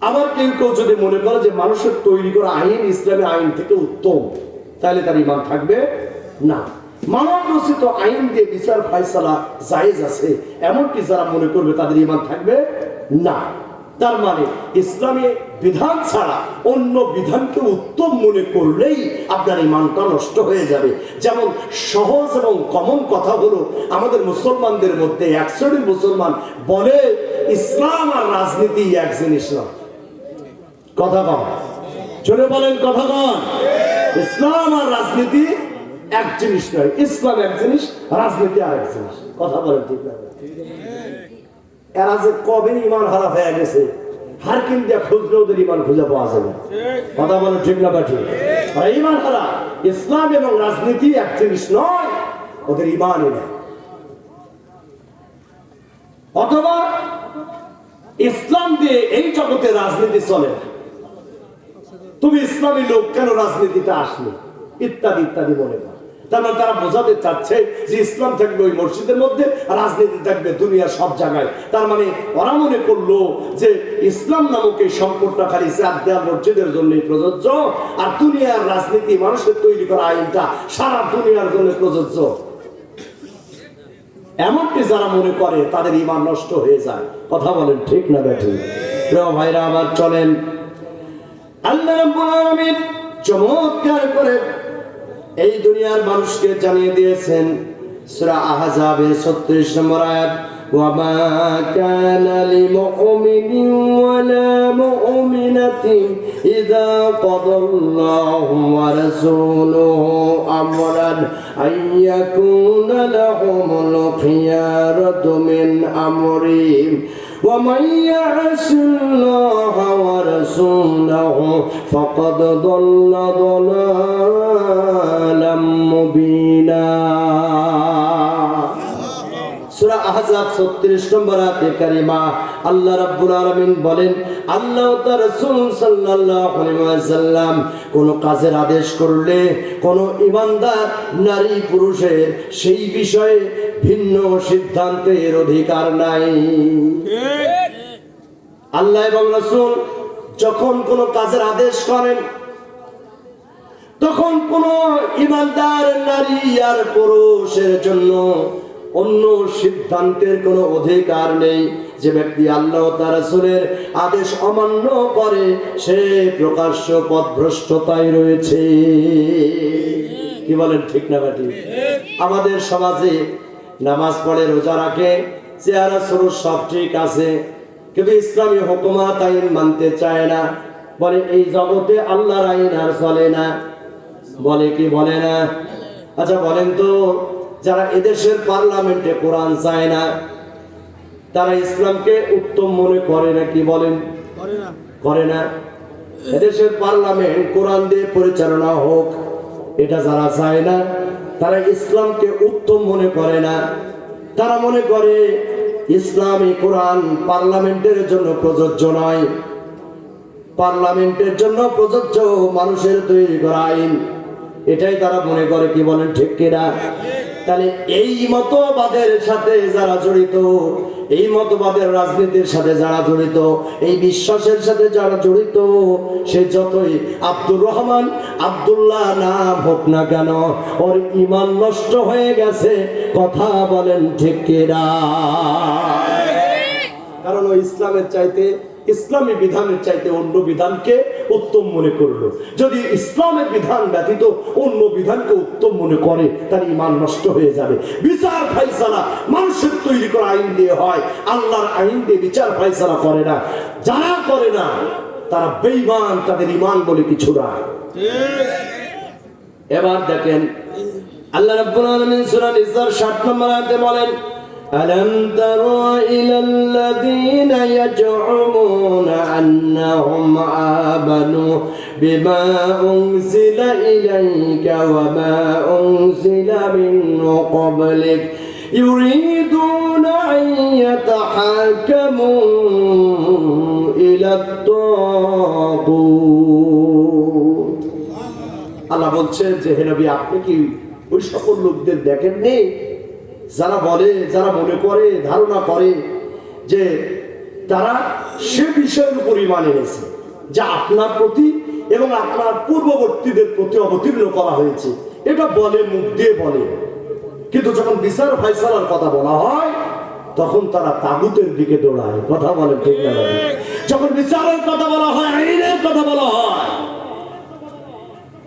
আবার কেউ কেউ যদি মনে করে যে মানুষের তৈরি করা আইন ইসলামের আইন থেকে উত্তম, তাহলে তার ঈমান থাকবে না। মানব রচিত আইন দিয়ে বিচার ফায়সালা জায়েজ আছে, এমনকি যারা মনে করবে তাদের ঈমান থাকবে না। তার মানে ইসলামী বিধান ছাড়া অন্য বিধানকে উত্তম মনে করলেই আপনার ঈমানটা নষ্ট হয়ে যাবে। যেমন সহজ এবং কমন কথা হলো, আমাদের মুসলমানদের মধ্যে এক শ্রেণীর মুসলমান বলে ইসলাম আর রাজনীতি এক জিনিস না। কথা কন, চলে বলেন কথা কন। ইসলাম আর রাজনীতি এক জিনিস নয়। ইসলাম এক জিনিস, রাজনীতি আর এক জিনিস। কথা বলেন ঠিক না? এরা যে কবে ইমান হারা হয়ে গেছে, হারকিন দিয়া খুঁজলে ওদের ইমান খুঁজে পাওয়া যাবে। কথা বলেন ঠিক না? ঠিক। ইমান হারা। ইসলাম এবং রাজনীতি এক জিনিস নয়, ওদের ইমানই নেই। অথবা ইসলাম দিয়ে এই জগতে রাজনীতি চলে, তুমি ইসলামী লোক কেন রাজনীতিতে আসলে, ইত্যাদি ইত্যাদি বলে না। তার মানে তারা বোঝাতে চাচ্ছে যে ইসলাম থাকবে ওই মসজিদের মধ্যে, রাজনীতি থাকবে দুনিয়ার সব জায়গায়। তার মানে ওরা মনে করলো যে ইসলাম নামক এই সম্পদটা খালি দেওয়া মসজিদের জন্য প্রযোজ্য, আর দুনিয়ার রাজনীতি মানুষের তৈরি করা আইনটা সারা দুনিয়ার জন্য প্রযোজ্য। এমনটি যারা মনে করে তাদের ঈমান নষ্ট হয়ে যায়। কথা বলেন ঠিক না বেঠিক? প্রিয় ভাইরা আমার, চলেন আল্লাহ রাব্বুল আলামিন চমৎকার করে এই দুনিয়ার মানুষকে জানিয়ে দিয়েছেন সূরা আহজাবের 36 নম্বর আয়াত, ওয়ামা কানা লিমুমিনিন ওয়ালা মুমিনাতিন ইযা কাদাল্লাহু ওয়া রাসূলুহু আমরান আইয়াকুনা লাহুমুল খিয়ারাতু মিন আমরিহিম ومن يعص الله ورسوله فقد ضل ضلالا مبينا। সূরা আহজাব 36 নম্বর আয়াতে কারিমা আল্লাহ রাব্বুল আলামিন বলেন, আল্লাহ ও তার রাসূল সাল্লাল্লাহু আলাইহি ওয়াসাল্লাম কোন কাজের আদেশ করলে কোন ঈমানদার নারী পুরুষের সেই বিষয়ে ভিন্ন সিদ্ধান্তের অধিকার নাই। আল্লাহ এবং রাসূল যখন কোন কাজের আদেশ করেন, তখন কোন ঈমানদার নারী আর পুরুষের জন্য অন্য সিদ্ধান্তের কোনো অধিকার নেই। যে ব্যক্তি আল্লাহ ও তার রাসূলের আদেশ অমান্য করে সে প্রকাশ্য পথভ্রষ্টতায় রয়েছে। কি বলেন ঠিক না ঠিক? আমাদের সমাজে নামাজ পড়ে, রোজা রাখে, চেহারা স্বরূপ সব ঠিক আছে, কিন্তু ইসলামী হুকুমাত আইন মানতে চায় না। বলে এই জগতে আল্লাহর আইন আর চলে না। বলে কি বলে না? আচ্ছা বলেন তো, যারা এদেশের পার্লামেন্টে কোরআন চায় না, তারা ইসলামকে উত্তম মনে করে না? কি বলেন? করে না। এদেশের পার্লামেন্ট কোরআন দিয়ে পরিচালনা হোক, এটা যারা চায় না, তারা ইসলামকে উত্তম মনে করে না। তারা মনে করে ইসলামী কোরআন পার্লামেন্টের জন্য প্রযোজ্য নয়, পার্লামেন্টের জন্য প্রযোজ্য মানুষের তৈরি করা আইন, এটাই তারা মনে করে। কি বলেন ঠিক কিনা? তাহলে এই মতবাদের সাথে যারা জড়িত, এই মতবাদের রাজনীতির সাথে যারা জড়িত, এই বিশ্বাসের সাথে যারা জড়িত, সে যতই আব্দুর রহমান আব্দুল্লাহ নাম হোক না কেন, ওর ঈমান নষ্ট হয়ে গেছে। কথা বলেন ঠিক কিনা? কারণ ও ইসলামের চাইতে, ইসলামী বিধানের চাইতে অন্য বিধানকে উত্তম মনে করলো। যদি ইসলামের বিধান ব্যতীত অন্য বিধানকে উত্তম মনে করে, তার ঈমান নষ্ট হয়ে যাবে। বিচার ফায়সালা মানুষের তৈরি করা আইন দিয়ে হয়, আল্লাহর আইন দিয়ে বিচার ফায়সালা করে না। যারা করে না তারা বেঈমান, তাদের ঈমান বলে কিছু না। এবার দেখেন আল্লাহ রাব্বুল আলামিন সূরা নিসার 60 নম্বর আয়াতে বলেন, ألم تر إلى الذين يزعمون أنهم آمنوا بما أنزل إليك وما أنزل من قبلك يريدون أن يتحاكموا إلى الطاغوت। আল্লাহ বলছেন যে হে নবী, আপনি কি ওই সকল লোকদের দেখেননি যারা বলে, যারা মনে করে, ধারণা করে যে তারা সে বিষয়ের উপর ঈমান এনেছে যা আপনার প্রতি এবং আপনার পূর্ববর্তীদের প্রতি অবতীর্ণ করা হয়েছে। এটা বলে, মুখ দিয়ে বলে, কিন্তু যখন বিচার ফায়সালার কথা বলা হয় তখন তারা তাগুতের দিকে দৌড়ায়। কথা বলে ঠিক না? যখন বিচারের কথা বলা হয়, আইনের কথা বলা হয়,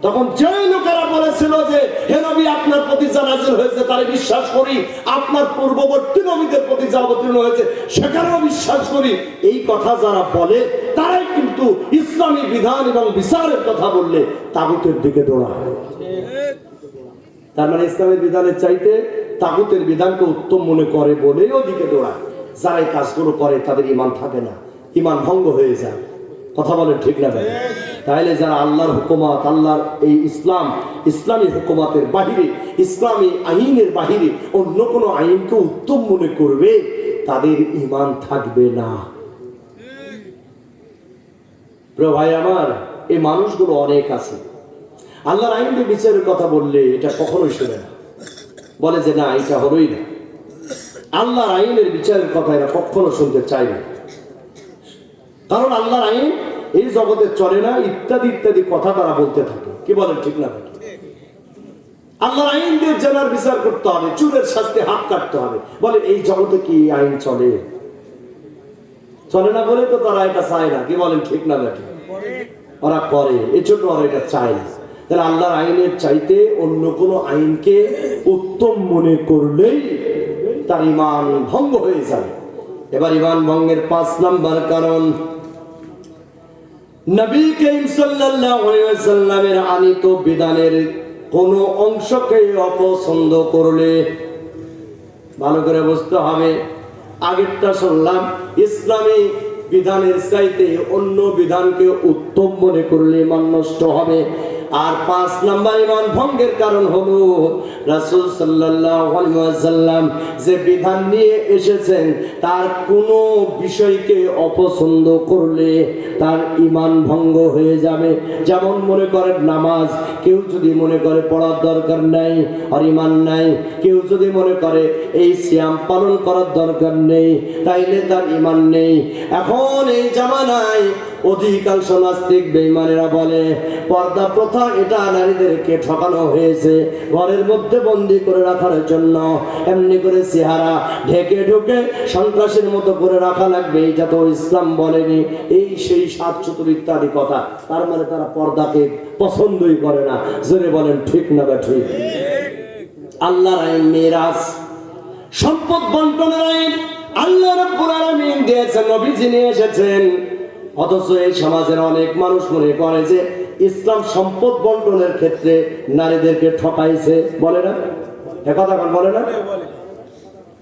তখন যে লোকেরা বলেছিল যে হে নবী আপনার প্রতি যা নাযিল হয়েছে তারে বিশ্বাস করি, আপনার পূর্ববর্তী নবীদের প্রতি যা অবতীর্ণ হয়েছে সেখানেও বিশ্বাস করি, এই কথা যারা বলে তারাই কিন্তু ইসলামী বিধান এবং বিচারের কথা বললে তাগুতের দিকে দৌড়ায়। তার মানে ইসলামের বিধানের চাইতে তাগুতের বিধানকে উত্তম মনে করে বলেই ওদিকে দৌড়ায়। যারা এই কাজগুলো করে তাদের ঈমান থাকে না, ঈমান ভঙ্গ হয়ে যায়। কথা বলেন ঠিক না ভাই? তাহলে যারা আল্লাহর হুকুমত, আল্লাহর এই ইসলাম, ইসলামী হুকুমতের বাহিরে, ইসলামী আইনের বাহিরে অন্য কোনো আইনকে উত্তম মনে করবে তাদের ঈমান থাকবে না। প্রিয় ভাই আমার, এই মানুষগুলো অনেক আছে, আল্লাহর আইনের বিচারের কথা বললে এটা কখনোই শুনে না, বলে যে না এটা হলোই না। আল্লাহর আইনের বিচারের কথা এরা কখনো শুনতে চায় না, কারণ আল্লাহর আইন এই জগতে চলে না ইত্যাদি ইত্যাদি কথা তারা বলতে থাকে। কি বলেন ঠিক না? আল্লাহর আইন দিয়ে জানার বিচার করতে হবে, চুরের শাস্তি হাত কাটতে হবে। বলে এই জগতে কি আইন চলে? চলে না বলে তো তারা এটা চায় না। কি বলেন ঠিক না? ওরা করে, এই জন্য ওরা এটা চায় না। তাহলে আল্লাহর আইনের চাইতে অন্য কোনো আইনকে উত্তম মনে করলেই তার ঈমান ভঙ্গ হয়ে যাবে। এবার ঈমান ভঙ্গের 5 নাম্বার কারণ, নবী করিম সাল্লাল্লাহু আলাইহি ওয়াসাল্লামের আনিত বিধানের কোন অংশকে অপছন্দ করলে, ভালো করে বুঝতে হবে। আগেরটা শুনলাম ইসলামী বিধানের চাইতে অন্য বিধানকে উত্তম মনে করলে ঈমান নষ্ট হবে। আর 5 নাম্বার ঈমান ভঙ্গের কারণ হলো রাসূল সাল্লাল্লাহু আলাইহি ওয়াসাল্লাম যে বিধান নিয়ে এসেছেন তার কোনো বিষয়কে অপছন্দ করলে তার ঈমান ভঙ্গ হয়ে যাবে। যেমন মনে করেন নামাজ, কেউ যদি মনে করে পড়ার দরকার নাই আর ঈমান নাই, কেউ যদি মনে করে এই সিয়াম পালন করার দরকার নেই তাইলে তার ঈমান নেই। এখন এই জামানায় অধিকাংশ নাস্তিক বেঈমানেরা বলে পর্দা প্রথা এটা নারীদেরকে ঠকানো হয়েছে, ঘরের মধ্যে বন্দী করে রাখার জন্য এমনি করে চেহারা ঢেকে ঢুকে সন্ত্রাসের মতো করে রাখা লাগবে, এটা তো ইসলাম বলেনি, এই সেই 7 ইত্যাদি কথা। তার মানে তারা পর্দাকে পছন্দই করে না। জোরে বলেন ঠিক না বা ঠিক? আল্লাহর আইন মিরাস, সম্পদ বন্টনের আইন আল্লাহ রাব্বুল আলামিন দিয়েছেন, নবীজি নিয়ে এসেছেন। অথচ এই সমাজের অনেক মানুষ মনে করে যে ইসলাম সম্পদ বন্টনের ক্ষেত্রে নারীদেরকে ঠকাইছে, বলে না? একথা কোন বলে না?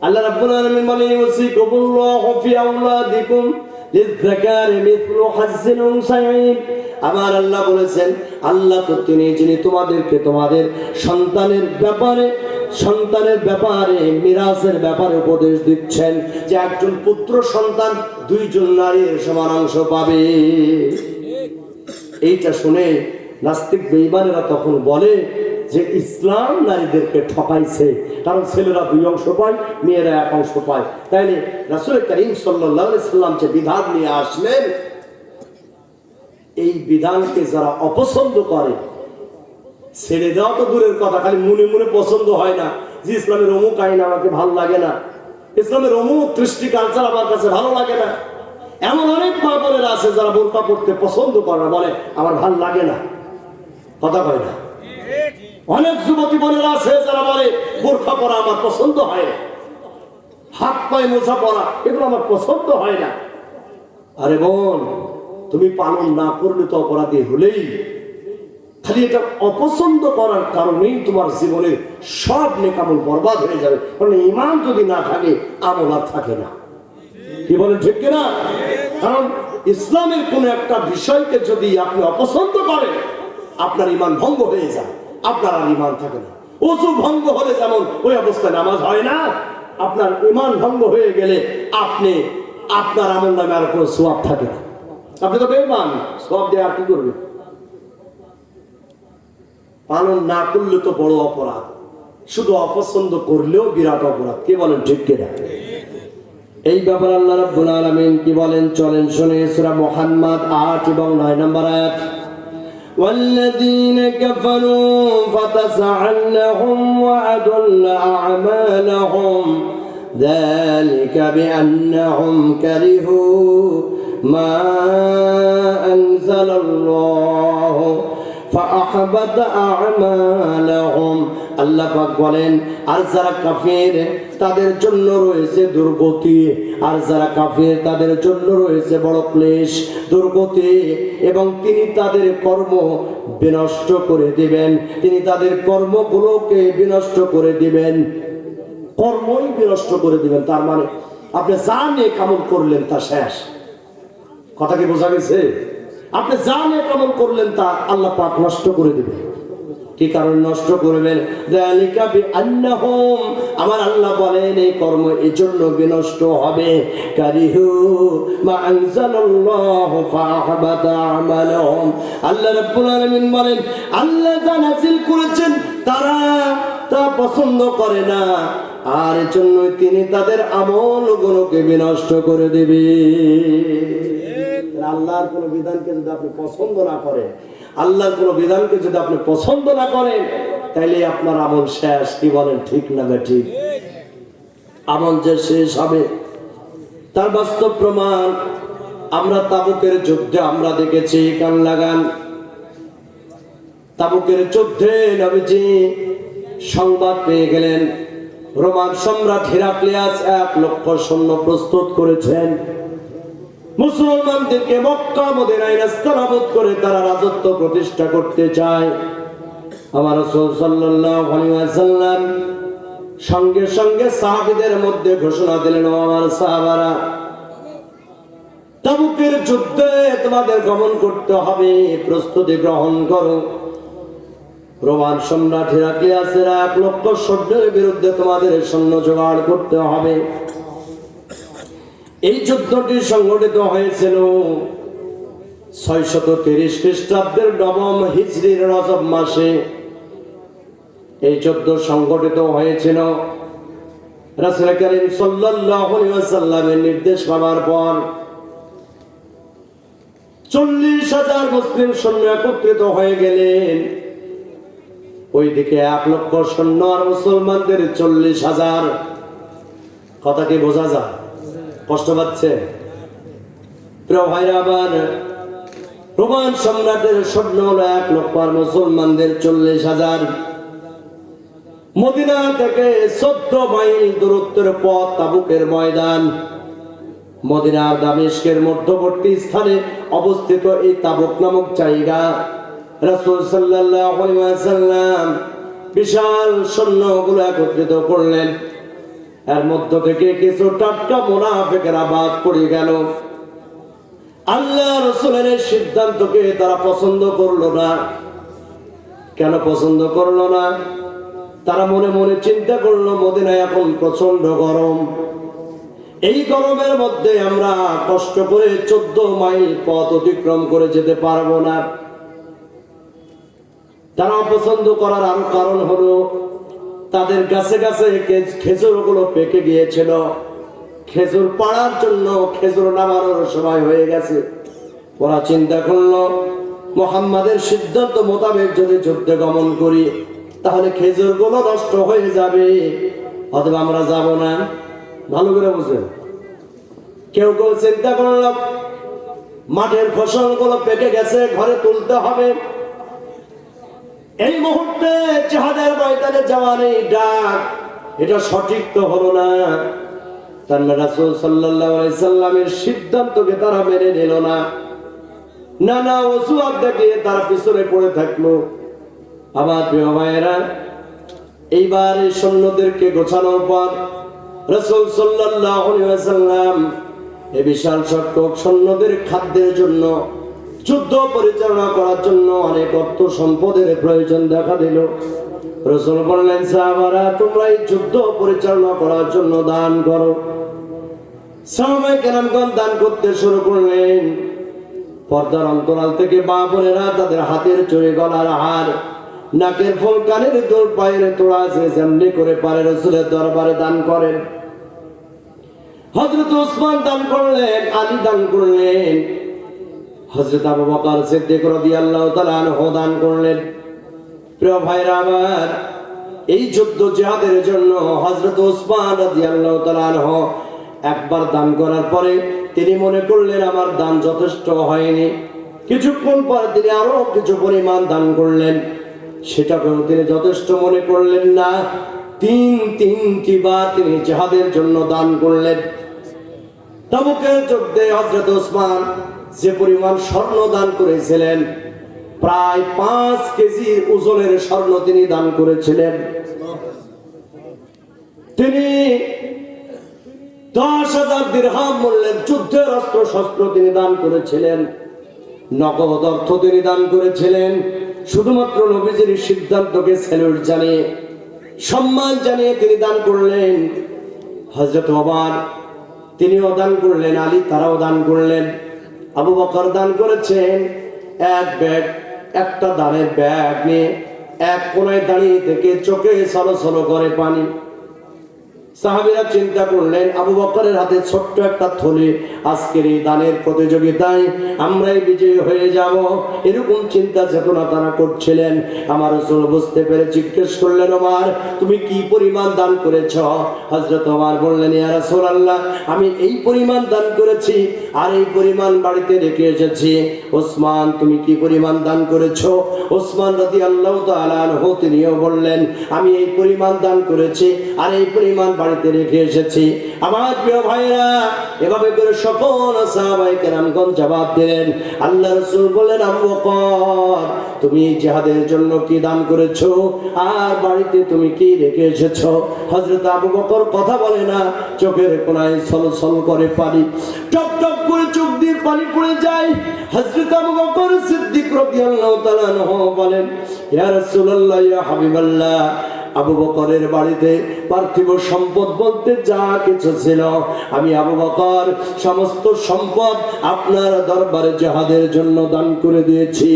আল্লাহ রাব্বুল আলামিন বলেন ইউসিকুমুল্লাহু ফি আওলাদিকুম লিযযাকারি মিসলু হাজ্জিল উনসায়াইন। আমার আল্লাহ বলেছেন, আল্লাহ তো তিনি যিনি তোমাদেরকে তোমাদের সন্তানের ব্যাপারে মিরাসের ব্যাপারে উপদেশ দিচ্ছেন যে একজন পুত্র সন্তান 2 জন নারীর সমান অংশ পাবে। এইটা শুনে নাস্তিক বেঈমানেরা তখন বলে যে ইসলাম নারীদেরকে ঠকাইছে, কারণ ছেলেরা 2 অংশ পায়, মেয়েরা 1 অংশ পায়। তাইলে রাসূল করিম সাল্লাল্লাহু আলাইহি সাল্লাম যে বিধান নিয়ে আসলেন, এই বিধানকে যারা অপছন্দ করে, ছেড়ে দেওয়া তো দূরের কথা, খালি মনে মনে পছন্দ হয় না যে ইসলামের অমুক আইন আমাকে ভালো লাগে না, ইসলামের অমুক কৃষ্টি কালচার আমার কাছে ভালো লাগে না। এমন অনেক মা বোনেরা আছে যারা বোরকা পড়তে পছন্দ করে না, বলে আমার ভালো লাগে না, কথা কয় না। অনেক যুবতী বোনেরা আছে যারা বলে বোরকা পরা আমার পছন্দ হয় না, হাত পায়ে মোছা পরা এগুলো আমার পছন্দ হয় না। আরে বোন, তুমি পালন না করলে তো অপরাধী হলেই, খালি এটা অপছন্দ করার কারণেই তোমার জীবনের সব নেকামল বরবাদ হয়ে যাবে। কারণ ঈমান যদি না থাকে আমল আর থাকে না। কি বলেন ঠিক কিনা? কারণ ইসলামের কোন একটা বিষয়কে যদি আপনি অপছন্দ করেন আপনার ঈমান ভঙ্গ হয়ে যায়, আপনার আর ঈমান থাকে না। ওযু ভঙ্গ হলে যেমন ওই অবস্থায় নামাজ হয় না, আপনার ঈমান ভঙ্গ হয়ে গেলে আপনার আমল নামে আর কোনো সওয়াব থাকে না। আপনি তো বেঈমান, সওয়াব দিয়ে আর কি করবেন? পালন না করলে তো বড় অপরাধ, শুধু অপছন্দ করলেও বিরাট অপরাধ। কি বলেন ঠিক কিনা? এই ব্যাপারে আল্লাহ রাব্বুল আলামিন কি বলেন চলেন শুনে। সূরা মুহাম্মদ 8 এবং 9 নম্বর আয়াত, والذين كفروا فتسعنهم وأضل أعمالهم ذلك بأنهم كرهوا ما أنزل الله فأحبط أعمالهم আল্লাহ পাক বলেন আর যারা কাফের তাদের জন্য রয়েছে দুর্গতি, আর যারা কাফের তাদের জন্য রয়েছে বড় ক্লেশ, দুর্গতি, এবং তিনি তাদের কর্ম বিনষ্ট করে দিবেন, তিনি তাদের কর্মগুলোকে বিনষ্ট করে দিবেন, কর্মই বিনষ্ট করে দিবেন। তার মানে আপনি যা নিয়ে কামল করলেন তা শেষ। কথা কি বোঝা গেছে? আপনি যা নিয়ে কামল করলেন তা আল্লাহ পাক নষ্ট করে দিবেন। কি কারণ নষ্ট করবেন? যালিকা বিআন্নাহুম, আমার আল্লাহ বলেন এই কর্ম এই জন্য বিনষ্ট হবে। কারিহু মা আনজালাল্লাহু ফাআহবাতা আমালুহুম, আল্লাহ রাব্বুল আলামিন বলেন আল্লাহ যা নাযিল করেছেন তারা তা পছন্দ করে না, আর এর জন্য তিনি তাদের আমলগুলোকে বিনষ্ট করে দেবে। আল্লাহর কোন বিধানকে যদি আপনি পছন্দ না করেন, আল্লাহর কোন বিধানকে যদি আপনি পছন্দ না করেন, তাইলে আপনার আমল শেষ। কি বলেন, ঠিক না ঠিক? আমল যে শেষ হবে তার বাস্তব প্রমাণ আমরা তাবুকের যুদ্ধে আমরা দেখেছি। কান লাগান, তাবুকের যুদ্ধে নবীজি সংবাদ পেয়ে গেলেন রোমান সম্রাট হেরাক্লিয়াস 1 লক্ষ সৈন্য প্রস্তুত করেছেন, মুসলমানদেরকে মক্কা মদিনায় রাস্তানাবুদ করে তারা রাজত্ব প্রতিষ্ঠা করতে চায়। আমার রাসূল সাল্লাল্লাহু আলাইহি ওয়াসাল্লাম সঙ্গে সঙ্গে সাহাবীদের মধ্যে ঘোষণা দিলেন, ও আমার সাহাবারা, তাবুকের যুদ্ধে তোমাদের গমন করতে হবে, প্রস্তুতি গ্রহণ করো। রোমান সম্রাট হেরাক্লিয়াসের 1 লক্ষ সৈন্যের বিরুদ্ধে তোমাদের সৈন্য জোগাড় করতে হবে। এই যুদ্ধটি সংগঠিত হয়েছিল 630 খ্রিস্টাব্দের 9ম হিজরির রজব মাসে। এই যুদ্ধ সংগঠিত হয়েছিল রাসূল করিম সাল্লাল্লাহু আলাইহি ওয়াসাল্লামের নির্দেশ পাওয়ার পর। 40,000 মুসলিম সৈন্য একত্রিত হয়ে গেলেন। ওইদিকে 1 লক্ষ সৈন্য আর মুসলমানদের 40,000। কথা কি বোঝা যায়? কষ্ট পাচ্ছে? প্রিয় ভাইরা আমার, রোমান সম্রাটের সৈন্য হলো 1 লক্ষ আর মুসলমানদের 40,000। মদিনা থেকে 14 মাইল দূরত্বের পথ তাবুকের ময়দান। মদিনা আর দামেস্কের মধ্যবর্তী স্থানে অবস্থিত এই তাবুক নামক জায়গা। রাসূল সাল্লাল্লাহু আলাইহি ওয়াসাল্লাম বিশাল সৈন্যগুলো একত্রিত করলেন। এর মধ্য থেকে কিছু টাটকা মুনাফিকরা বাদ পড়ে গেল। আল্লাহ রাসূলের সিদ্ধান্তকে তারা পছন্দ করলো না। কেন পছন্দ করলো না? তারা মনে মনে চিন্তা করলো মদিনায় এখন প্রচন্ড গরম, এই গরমের মধ্যে আমরা কষ্ট করে 14 মাইল পথ অতিক্রম করে যেতে পারবো না। তারা অপছন্দ করার আরো কারণ হলো তাদের কাছে কাছে খেজুর গুলো পেকে গিয়েছিল। খেজুর পাড়ার জন্য খেজুর নামানোর সময় হয়ে গেছে। ওরা চিন্তা করলো মুহাম্মাদের সিদ্ধান্ত মোতাবেক যদি যুদ্ধে গমন করি তাহলে খেজুর গুলো নষ্ট হয়ে যাবে, অথবা আমরা যাব না। ভালো করে বুঝেন। কেউ কেউ চিন্তা করলো মাঠের ফসল গুলো পেকে গেছে, ঘরে তুলতে হবে, এই মুহূর্তে জিহাদের ময়দানে যাওয়ার এই ডাক, এটা সঠিক তো হলো না। তার রাসূল সাল্লাল্লাহু আলাইহি সাল্লামের সিদ্ধান্তকে তারা মেনে নিল না। নানা অজুহাত দেখিয়ে তারা পিছনে পড়ে থাকলো। আমার প্রিয় ভাইয়েরা, এইবার এই সৈন্যদেরকে গোছানোর পর রাসূল সাল্লাল্লাহু আলাইহি ওয়াসাল্লাম এই বিশাল সংখ্যক সৈন্যদের খাদ্যের জন্য, যুদ্ধ পরিচালনা করার জন্য অনেক অর্থ সম্পদের প্রয়োজন দেখা দিল। রাসূল বললেন, সাহাবারা, তোমরা এই যুদ্ধ পরিচালনা করার জন্য দান করো। সাহাবায়ে কেরামগণ দান করতে শুরু করলেন। পর্দার অন্তরাল থেকে মা বোনেরা তাদের হাতের চুড়ি, গলার হার, নাকের ফুল, কানের দুল, পায়ের তোড়া আছে যেমনি করে পারে রাসূলের দরবারে দান করেন। হযরত ওসমান দান করলেন, আলী দান করলেন, হযরত আবু বকর সিদ্দিক রাদিয়াল্লাহু তাআলা আনহু দান করলেন। প্রিয় ভাইরা আমার, এই যুদ্ধ জিহাদের জন্য হযরত ওসমান রাদিয়াল্লাহু তাআলা আনহু একবার দান করার পরে তিনি মনে করলেন আমার দান যথেষ্ট হয়নি, কিছুক্ষণ পর তিনি আরো কিছু পরিমাণ দান করলেন, সেটাকেও তিনি যথেষ্ট মনে করলেন না। তিনটি বার তিনি জিহাদের জন্য দান করলেন। তাবুকের যুদ্ধে হযরত ওসমান যে পরিমাণ স্বর্ণ দান করেছিলেন, প্রায় 5 কেজি ওজনের স্বর্ণ তিনি দান করেছিলেন। তিনি 10,000 দিরহাম মূল্যের যুদ্ধের অস্ত্র শস্ত্র তিনি দান করেছিলেন। নগদ অর্থ তিনি দান করেছিলেন। শুধুমাত্র নবীজির সিদ্ধান্তকে স্যালুট জানিয়ে, সম্মান জানিয়ে তিনি দান করলেন। হযরত ওমর তিনিও দান করলেন, আলী তারাও দান করলেন, আবু বকর দান করেছেন। একটা দানের ব্যাগ নিয়ে এক কোনায় দাঁড়িয়ে থেকে চোখে সলসল করে পানি। সাহাবীরা চিন্তা করলেন, আবু বকরের হাতে ছোট্ট একটা থলি, আজকের এই দানের প্রতিযোগিতায় আমরাই বিজয়ী হয়ে যাব, এরকম চিন্তা চেতনা তারা করছিলেন। আমার রাসূল বুঝতে পেরে জিজ্ঞেস করলেন, ওমর তুমি কি পরিমাণ দান করেছ? হযরত ওমর বললেন, ইয়া রাসূলুল্লাহ আমি এই পরিমাণ দান করেছি, আর এই পরিমাণ বাড়িতে রেখে এসেছি। ওসমান তুমি কি পরিমাণ দান করেছো? ওসমান রাদিয়াল্লাহু তাআলা আনহু তিনিও বললেন, আমি এই পরিমাণ দান করেছি, আর এই পরিমাণ বাড়িতে রেখে এসেছি। আমার প্রিয় ভাইরা, এভাবে করে সকল সাহাবায়ে কেরামগণ জবাব দিলেন। আল্লাহ রাসূল বললেন, আবু বকর তুমি জিহাদের জন্য কি দান করেছো, আর বাড়িতে তুমি কি রেখে এসেছো? হযরত আবু বকর কথা বলে না, চোখের কোণায় ছলছল করে পানি, টপ টপ করে চোখ দিয়ে পানি পড়ে যায়। হযরত আবু বকর সিদ্দিক রাদিয়াল্লাহু তাআলা আনহু বলেন, ইয়া রাসূলুল্লাহ ইয়া হাবিবাল্লাহ, আবু বকরের বাড়িতে পার্থিব সম্পদ বলতে যা কিছু ছিল, আমি আবু বকর সমস্ত সম্পদ আপনার দরবারে জিহাদের জন্য দান করে দিয়েছি।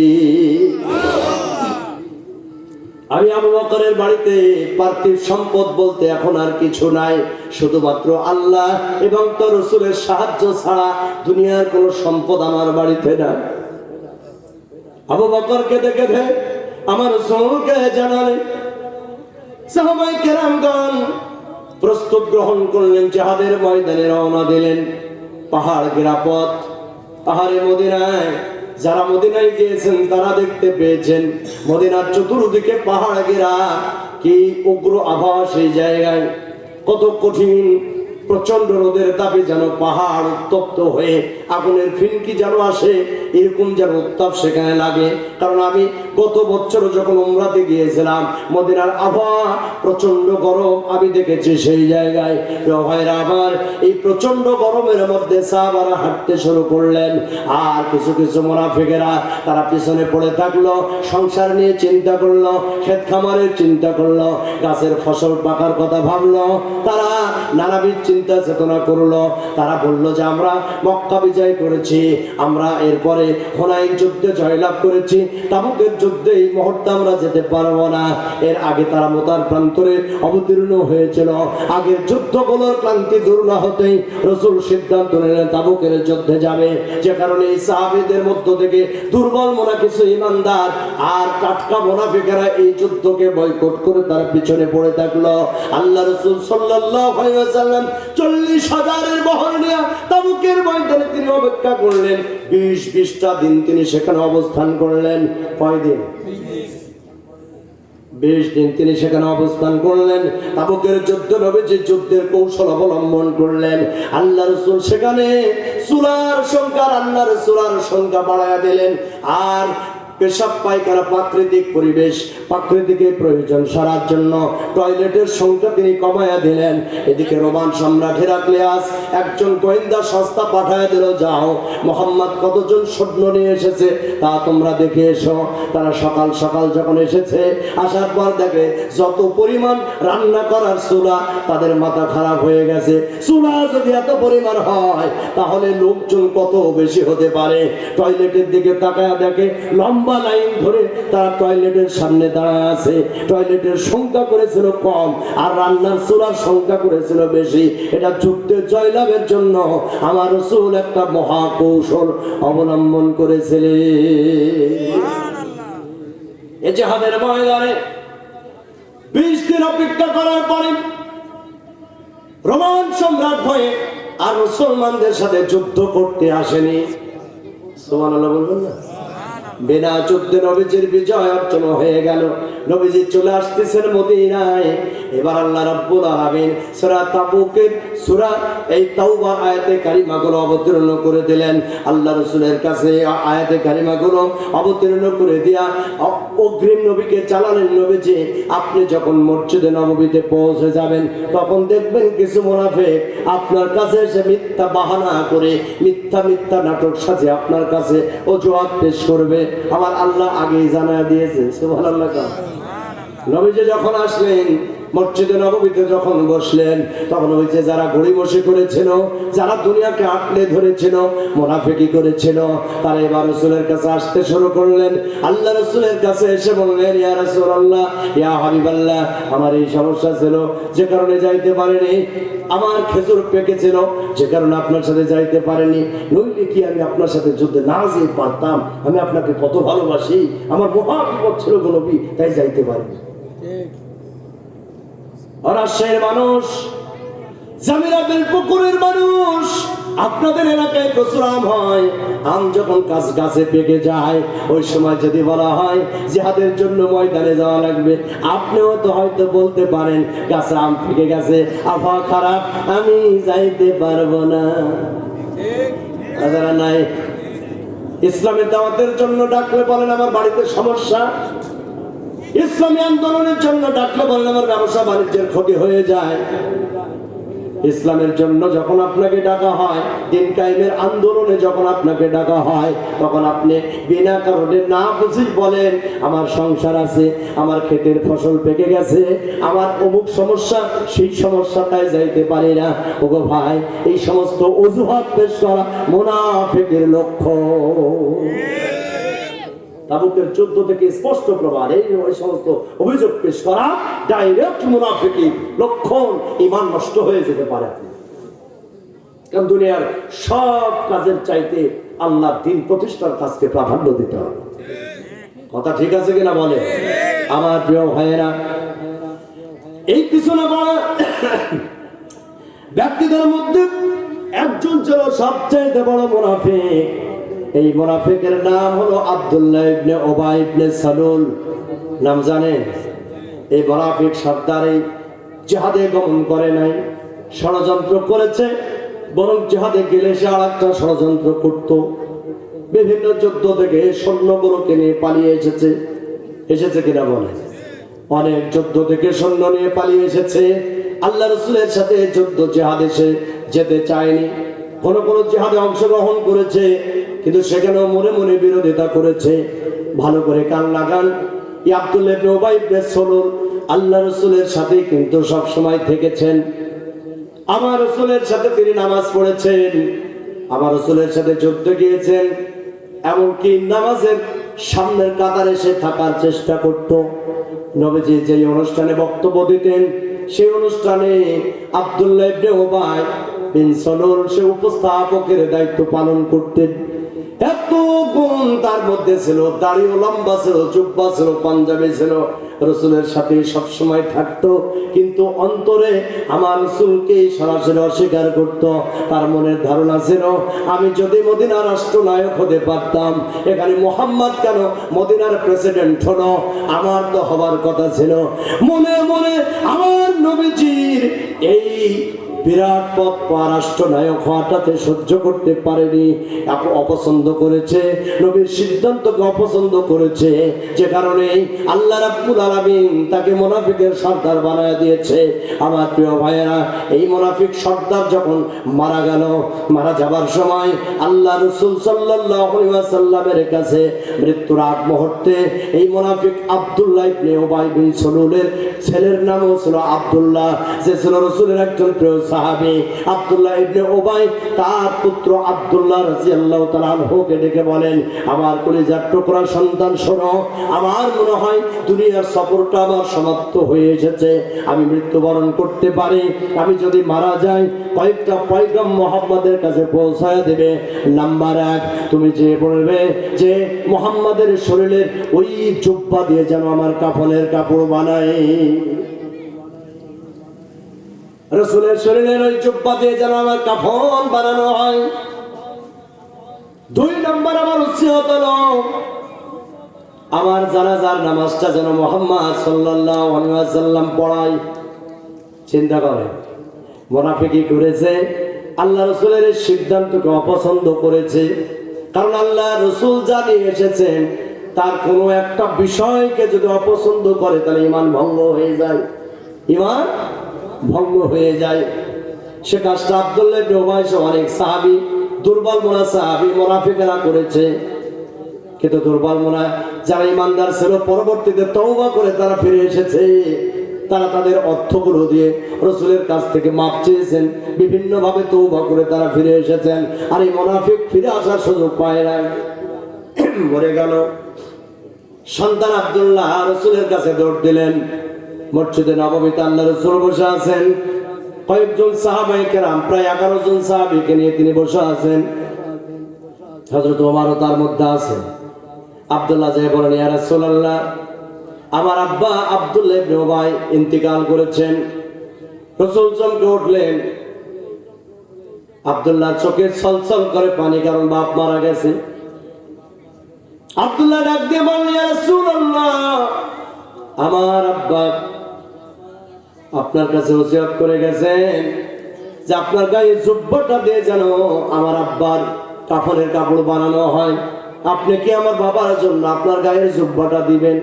আমি আবু বকরের বাড়িতে পার্থিব সম্পদ বলতে এখন আর কিছু নাই, শুধুমাত্র আল্লাহ এবং তার রাসূলের সাহায্য ছাড়া দুনিয়ার কোনো সম্পদ আমার বাড়িতে নাই। আবু বকরকে দেখে আমার রাসূলকে জানালেন। সাহাবায়ে কেরামগণ প্রস্তুত গ্রহণ করলেন, জিহাদের ময়দানে রওনা দিলেন। পাহাড় ঘেরা পথ, পাহাড়ে মদিনায় যারা মদিনায় গিয়েছেন তারা দেখতে পেয়েছেন মদিনার চতুর্দিকে পাহাড় ঘেরা। কি উগ্র আবহাওয়া সেই জায়গায়, কত কঠিন প্রচন্ড রোদের তাপে যেন পাহাড় উত্তপ্ত হয়ে আগুনের ফিনকি যেন আসে, এরকম যেন উত্তাপ সেখানে লাগে। কারণ আমি গত বছর যখন উমরাতে গিয়েছিলাম, মদিনার আবহাওয়া প্রচন্ড গরম আমি দেখেছি সেই জায়গায়। ভাইরা আমার, এই প্রচন্ড গরমের মধ্যে সাহাবারা হাঁটতে শুরু করলেন, আর কিছু কিছু মুনাফিকেরা তারা পিছনে পড়ে থাকলো, সংসার নিয়ে চিন্তা করলো, ক্ষেত খামারের চিন্তা করলো, গাছের ফসল পাকার কথা ভাবলো, তারা নানাবিধ চিন্তা চেতনা করলো। তারা বললো যে আমরা মক্কা বিজয় করেছি, আমরা এরপরে হুনাইন যুদ্ধে জয়লাভ করেছি, তাবুকের যুদ্ধে এই মুহূর্তে আমরা যেতে পারবো না। এর আগে তারা মোতার প্রান্তরে অবতীর্ণ হয়েছিল। আগের যুদ্ধগুলোর ক্লান্তি দূর না হতেই রাসূল সিদ্ধান্ত নিলেন তাবুকের যুদ্ধে যাবে। যে কারণে এই সাহাবীদের মধ্য থেকে দুর্বল মোনা কিছু ঈমানদার আর টাটকা মুনাফিকেরা এই যুদ্ধকে বয়কট করে তার পিছনে পড়ে থাকলো। আল্লাহ রাসূল সাল্লাল্লাহু আলাইহি ওয়াসাল্লাম 40,000-এর বহর নিয়ে তাবুকের ময়দানে তিনি অপেক্ষা করলেন। 20টা দিন তিনি সেখানে অবস্থান করলেন। কয় দিন? 20 দিন তিনি সেখানে অবস্থান করলেন। তাবুকের যুদ্ধ নবীজি যুদ্ধের কৌশল অবলম্বন করলেন। আল্লাহ রাসূল সেখানে চুলার সংখ্যা, রান্নার চুলার সংখ্যা বাড়ায়া দিলেন। আর পেশাব পায়খানা প্রাকৃতিক পরিবেশ, প্রাকৃতিক প্রয়োজন সারার জন্য টয়লেটের সংখ্যা তিনি কমায়া দিলেন। এদিকে রোমান সম্রাট হেরাক্লিয়াস একজন গোয়েন্দা সংস্থা পাঠায় দিল, যাও মুহাম্মদ কতজন সৈন্য নিয়ে এসেছে তা তোমরা দেখে এসো। তারা সকাল সকাল যখন এসেছে, আসার পর দেখে যত পরিমাণ রান্না করার চুলা, তাদের মাথা খারাপ হয়ে গেছে। চুলা যদি এত পরিমাণ হয় তাহলে লোকজন কত বেশি হতে পারে। টয়লেটের দিকে তাকায় দেখে লম্বা লাইন ধরে তারা টয়লেটের সামনে দাঁড়ায় আছে। টয়লেটের সংখ্যা করেছিল কম আর রান্নার চুলার সংখ্যা করেছিল বেশি। এটা যুদ্ধে জয়লাভের জন্য আমার রাসূল একটা মহা কৌশল অবলম্বন করেছিলেন। এই জিহাদের ময়দানে 20 দিন অপেক্ষা করার পরে রোমান সম্রাট ভয়ে আর মুসলমানদের সাথে যুদ্ধ করতে আসেনি। সুবহানাল্লাহ বলবেন না? বিনা যুদ্ধে নবীজির বিজয় অর্জন হয়ে গেল। নবীজি চলে আসতেছেন মদিনায়। এবার আল্লাহ রাব্বুল আলামিন সূরা তাবুকের সূরা এই তাওবা আয়াতে কারিমাগুলো অবতীর্ণ করে দিলেন। আল্লাহ রাসূলের কাছে আয়াতে কারিমাগুলো অবতীর্ণ করে দিয়া অগ্রিম নবীকে জানালেন, নবীজি আপনি যখন মসজিদে নববীতে পৌঁছে যাবেন তখন দেখবেন কিছু মুনাফিক আপনার কাছে এসে মিথ্যা বাহানা করে মিথ্যা নাটক সাজে আপনার কাছে অজুহাত পেশ করবে। আমার আল্লাহ আগেই জানায় দিয়েছে। সুবহানাল্লাহ। নবীজি যখন আসলেন মসজিদে নববীতে যখন বসলেন তখন ওই যে যারা ঘড়ি বসে করেছিল, যারা দুনিয়াকে আঁকড়ে ধরেছিল, মুনাফিকি করেছিল, তারা এবার রাসূলের কাছে আসতে শুরু করলেন। আল্লাহ রাসূলের কাছে এসে বললেন, ইয়া রাসূলুল্লাহ, ইয়া হাবিবাল্লাহ, আমার এই সমস্যা ছিল যে কারণে যাইতে পারিনি, আমার খেজুর পেকেছিল যে কারণে আপনার সাথে যাইতে পারিনি, নইলে কি আমি আপনার সাথে যুদ্ধে না যেতে পারতাম? আমি আপনাকে কত ভালোবাসি, আমার মহা বিপদ ছিল গো নবী, তাই যাইতে পারিনি। রাজশাহীর মানুষ, জামিরাবের পুকুরের মানুষ, আপনাদের এলাকায় প্রচুর আম হয়। আম যখন গাছে পেকে যায় ওই সময় যদি বলা হয় জিহাদের জন্য ময়দানে যাওয়া লাগবে, আপনিও তো হয়তো বলতে পারেন গাছে আম পেকে গেছে, আবহাওয়া খারাপ, আমি যাইতে পারবো না। যারা নাই ইসলামের দাওয়াতের জন্য ডাকলে বলেন আমার বাড়িতে সমস্যা, ইসলামী আন্দোলনের জন্য ডাকলে বলেন আমার ব্যবসা বাণিজ্যের ক্ষতি হয়ে যায়। ইসলামের জন্য যখন আপনাকে ডাকা হয়, দিন কায়েমের আন্দোলনে যখন আপনাকে ডাকা হয়, তখন আপনি বিনা কারণে না বুঝি বলেন আমার সংসার আছে, আমার ক্ষেতের ফসল পেকে গেছে, আমার অমুক সমস্যা, সেই সমস্যাটাই যাইতে পারি না। ওগো ভাই, এই সমস্ত অজুহাত পেশ করা মুনাফিকের লক্ষণ। তাবুকের যুদ্ধ থেকে স্পষ্ট প্রমাণ, এই সমস্ত অভিযোগ পেশ করা ডাইরেক্ট মুনাফিকি লক্ষণ। ঈমান নষ্ট হয়ে যেতে পারে। কারণ দুনিয়ার সব কাজের চাইতে আল্লাহর দ্বীন প্রতিষ্ঠার কাজকে প্রাধান্য দিতে হবে। কথা ঠিক আছে কিনা বলে আমার প্রিয় ভাইয়েরা? এই পিছনে বড় ব্যক্তিদের মধ্যে একজন ছিল সবচেয়ে বড় মুনাফিক। এই মুনাফিকের নাম হলো আব্দুল্লাহ ইবনে উবাই ইবনে সালুল। নাম জানেন? এই মুনাফিক সর্দারে জিহাদে গমন করে নাই, ষড়যন্ত্র করেছে, বরং জিহাদে গেলে সে আরেকটা ষড়যন্ত্র করত। বিভিন্ন যুদ্ধ থেকে সৈন্যগুলো কিনে পালিয়ে এসেছে কিনা বলে? অনেক যুদ্ধ থেকে সৈন্য নিয়ে পালিয়ে এসেছে। আল্লাহ রাসূলের সাথে যুদ্ধ জিহাদে সে যেতে চায়নি। কোন কোন জিহাদে অংশগ্রহণ করেছে, কিন্তু সেখানেও মনে মনে বিরোধিতা করেছে। ভালো করে কান লাগান, এই আব্দুল্লাহ ইবনে উবাই ইবনে সালুল আল্লাহ রাসূলের সাথে কিন্তু সব সময় থেকেছেন। আমার রাসূলের সাথে তিনি নামাজ পড়েছেন, আমার রাসূলের সাথে যুদ্ধে গিয়েছেন, এমনকি নামাজের সামনের কাতারে সে থাকার চেষ্টা করত। নবীজি যে অনুষ্ঠানে বক্তব্য দিতেন সেই অনুষ্ঠানে আব্দুল্লাহ ইবনে উবাই বিন সালুল সে উপস্থাপকের দায়িত্ব পালন করতেন। এত গুণ তার মধ্যে ছিল, দাড়িও লম্বা ছিল, জুব্বা ছিল, পাঞ্জাবি ছিল, রাসূলের সাথে সব সময় থাকতো, কিন্তু অন্তরে আমার রাসূলকে সরাসরি অস্বীকার করত। তার মনের ধারণা ছিল আমি যদি মদিনার রাষ্ট্রনায়ক হতে পারতাম, এখানে মুহাম্মদ কেন মদিনার প্রেসিডেন্ট হলো? আমার তো হবার কথা ছিল। মনে মনে আমার নবীজির এই বিরাট পদ রাষ্ট্রনায়ক হওয়াটাতে সহ্য করতে পারেনি, অপছন্দ করেছে, নবীর সিদ্ধান্তকে অপছন্দ করেছে, যে কারণে আল্লাহ রাব্বুল আলামিন তাকে মুনাফিকের সর্দার বানায় দিয়েছে। আমার প্রিয় ভাইয়েরা, এই মুনাফিক সর্দার যখন মারা গেল, মারা যাবার সময় আল্লাহ রাসূল সাল্লাল্লাহু আলাইহি ওয়াসাল্লামের কাছে মৃত্যুর আগ মুহূর্তে এই মুনাফিক আব্দুল্লাহ ইবনে উবাই বিন সালুলের ছেলের নামও ছিল আব্দুল্লাহ, যে ছিল রাসূলের একজন প্রিয় সাহাবী। আব্দুল্লাহ ইবনে উবাই তার পুত্র আব্দুল্লাহ রাদিয়াল্লাহু তাআলা আনহুকে ডেকে বলেন, আমার কলিজার টুকরা সন্তান শোনো, আমার মনে হয় দুনিয়ার সফরটা আমার সমাপ্ত হয়ে এসেছে, আমি মৃত্যুবরণ করতে পারি। আমি যদি মারা যাই কয়েকটা পয়গাম মুহাম্মাদের কাছে পৌঁছায় দেবে। নাম্বার 1, তুমি যে বলবে যে মুহাম্মাদের শরীরের ওই জুব্বা দিয়ে যেন আমার কাফনের কাপড় বানায়, রাসূলের শরীরের ওই জুব্বা দিয়ে যেন আমার কাফন বানানো হয়। 2 নম্বর আমার ওসিয়ত হলো আমার জানাজার নামাজটা যেন মুহাম্মদ সাল্লাল্লাহু আলাইহি ওয়াসাল্লাম পড়ায়। চিন্তা করে মুনাফিকি করেছে, আল্লাহ রাসূলের এই সিদ্ধান্তকে অপছন্দ করেছে। কারণ আল্লাহ রাসূল জানিয়ে এসেছেন তার কোনো একটা বিষয়কে যদি অপছন্দ করে তাহলে ঈমান ভঙ্গ হয়ে যায়, ঈমান ভঙ্গ হয়ে যায়। সে কাজটা আব্দুল্লাহ ইবনে উবাই সহ অনেক সাহাবী, দুর্বল মোনা সাহাবী মুনাফিকেরা করেছে। কিন্তু দুর্বল মোনা যারা ঈমানদার ছিল পরবর্তীতে তওবা করে তারা ফিরে এসেছে। তারা তাদের অর্থগুলো দিয়ে রাসূলের কাছ থেকে মাপ চেয়েছেন, বিভিন্ন ভাবে তওবা করে তারা ফিরে এসেছেন। আর এই মুনাফিক ফিরে আসার সুযোগ পায় না, মরে গেল। সন্তান আব্দুল্লাহ রাসূলের কাছে দৌড় দিলেন। মসজিদে নববীতে আল্লাহ রাসূল বসে আছেন, কয়েকজন সাহাবায়ে কেরাম প্রায় 11 জন সাহাবীকে নিয়ে তিনি বসে আছেন। হযরত ওমরও তার মধ্যে আছেন। আব্দুল্লাহ যে বলেন, ইয়া রাসূলুল্লাহ, আমার আব্বা আব্দুল্লাহ ইবনে উবাই ইন্তিকাল করেছেন। রাসূল চমকে উঠলেন। আব্দুল্লাহ চোখে ছলছল করে পানি, কারণ বাপ মারা গেছে। আব্দুল্লাহ ডাক দিয়ে বললেন, ইয়া রাসূলুল্লাহ, আমার আব্বা আপনার কাছে ওসিয়ত করে গেছেন যে আপনার গায়ে জুব্বাটা দিয়ে যেন আমার আব্বার কাফনের কাপড় বানানো হয়। আপনি কি আমার বাবার জন্য আপনার গায়ের জুব্বাটা দিবেন?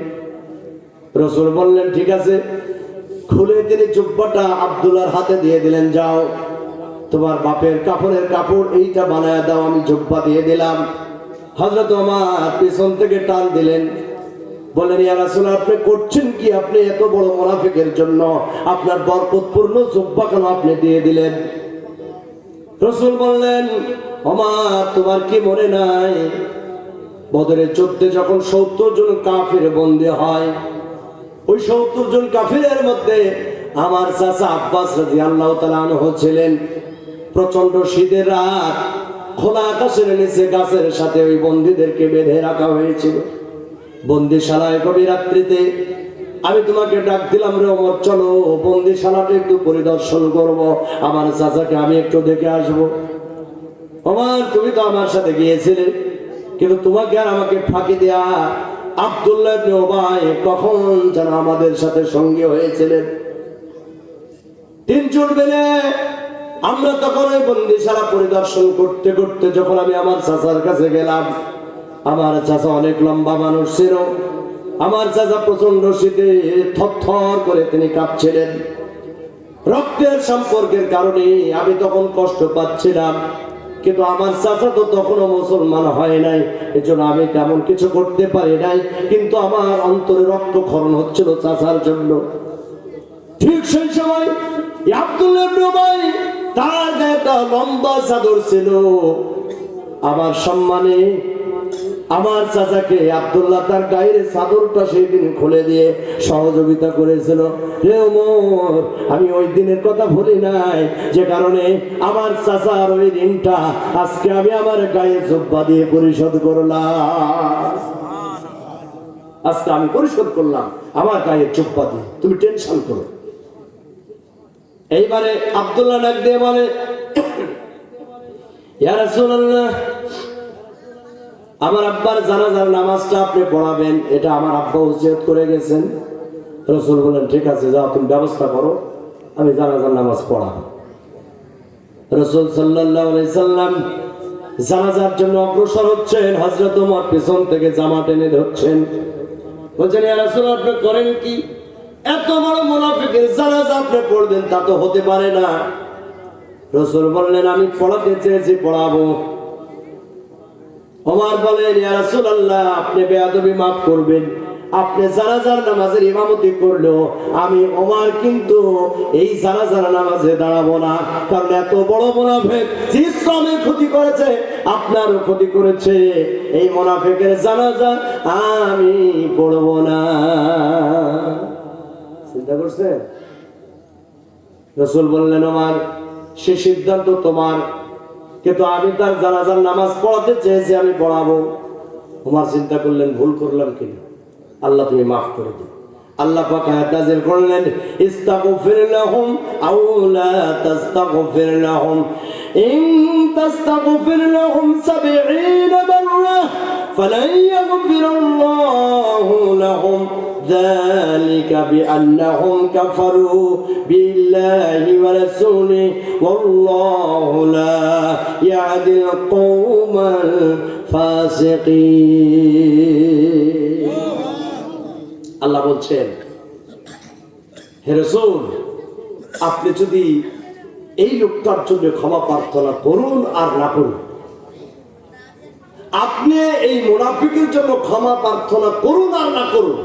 রাসূল বললেন, ঠিক আছে। খুলে তিনি জুব্বাটা আব্দুল্লাহর হাতে দিয়ে দিলেন, যাও তোমার বাপের কাফনের কাপড় এইটা বানায় দাও, আমি জুব্বা দিয়ে দিলাম। হযরত ওমর পিছন থেকে টান দিলেন, বললেন, ইয়া রাসূল, আপনি করছেন কি? আপনি এত বড় মুনাফিকের জন্য আপনার বরকতপূর্ণ জুব্বা কেন আপনি দিয়ে দিলেন? রাসূল বললেন, ওমর, তোমার কি মনে নাই বদরের যুদ্ধে যখন 70 জন কাফির বন্দী হয়, ওই 70 জন কাফিরের মধ্যে আমার চাচা আব্বাস রাদিয়াল্লাহু তাআলা আনহু ছিলেন। প্রচন্ড শীতের রাত, খোলা আকাশের নিচে গাছের সাথে ওই বন্দীদেরকে বেঁধে রাখা হয়েছিল বন্দিশালায়। গভীর রাত্রিতে আমি তোমাকে ডাক দিলাম, রে ওমর, চলো বন্দিশালাটা একটু পরিদর্শন করব, আমার চাচাকে আমি একটু দেখে আসবো। ওমর, তুমি তো আমার সাথে গিয়েছিলে, কিন্তু তোমাকে আর আমাকে ফাঁকি দেয়া আব্দুল্লাহ ইবনে উবাই কখন যেন আমাদের সাথে সঙ্গী হয়েছিলেন। 3 জন মিলে আমরা তখন ওই বন্দিশালা পরিদর্শন করতে করতে যখন আমি আমার চাচার কাছে গেলাম, আমার চাচা অনেক লম্বা মানুষ ছিল। আমার চাচা প্রচন্ড শীতে থরথর করে তিনি কাঁপছিলেন। রক্তের সম্পর্কের কারণে আমি তখন কষ্ট পাচ্ছিলাম, কিন্তু আমার চাচা তো তখনও মুসলমান হয় নাই, এজন্য আমি তেমন কিছু করতে পারি নাই। কিন্তু আমার অন্তরে রক্তক্ষরণ হচ্ছিল চাচার জন্য। ঠিক সেই সময় আব্দুল্লাহ ইবনে উবাই, তার গায়ে একটা লম্বা চাদর ছিল। আমার সম্মানে আমার চাচাকে আব্দুল্লাহ তার গায়ের চাদরটা সেই দিন খুলে দিয়ে সহযোগিতা করেছিল। হে ওমর, আমি ওই দিনের কথা ভুলি নাই, যে কারণে আমার চাচার ওই ঋণটা আজকে আমি আমার গায়ে জুব্বা দিয়ে পরিশোধ করলাম। আজকে আমি পরিশোধ করলাম আমার গায়ে জুব্বা দিয়ে, তুমি টেনশন করো। এইবারে আব্দুল্লাহ ডাক দিয়ে বলে, ইয়া রাসূলুল্লাহ, আমার আব্বার জানাজার নামাজটা আপনি পড়াবেন, এটা আমার আব্বা ওসিয়ত করে গেছেন। রাসূল বলেন, ঠিক আছে, যাও তুমি ব্যবস্থা করো, আমি জানাজার নামাজ পড়াবো। রাসূল সাল্লাল্লাহু আলাইহি সাল্লাম জানাজার জন্য অগ্রসর হচ্ছেন। হযরত ওমর পিছন থেকে জামা টেনে ধরছেন, বলছেন, ইয়া রাসূল, আপনি করেন কি? এত বড় মুনাফিকের জানাজা আপনি পড়বেন, তা তো হতে পারে না। রাসূল বললেন, আমি পড়াতে চেয়েছি, পড়াবো। ওমর বলেন, ইয়া রাসূলুল্লাহ, আপনি বেয়াদবি মাফ করবেন, আপনি জানাজার নামাজের ইমামতি করলেও আমি ওমর কিন্তু এই জানাজার নামাজে দাঁড়াবো না, কারণ এত বড় মুনাফিক যে ইসলামের ক্ষতি করেছে, আপনারও ক্ষতি করেছে, এই মুনাফিকের জানাজা আমি পড়বো না। চিন্তা করছেন? রাসূল বললেন, ওমর, সে সিদ্ধান্ত তোমার, কিন্তু আমি তার জানাজার নামাজ পড়াতে চেয়েছি, আমি পড়াবো। ওমর চিন্তা করলেন, ভুল করলাম কিনা, আল্লাহ তুমি মাফ করে দিন। আল্লাহ পাক আয়াত নাযিল করলেন, ইস্তাগফির লাহুম আও লা তাস্তাগফির লাহুম ইন তাস্তাগফির লাহুম 70 মাররা فلن يغفر الله لهم ذلك بأنهم كفروا بالله ورسوله والله لا يهدي القوم الفاسقين আল্লাহ বলছেন, হে রাসূল, আপনি যদি এই লোকটার জন্য ক্ষমা প্রার্থনা করুন আর না করুন, আপনি এই মুনাফিকের জন্য ক্ষমা প্রার্থনা করুন আর না করুন,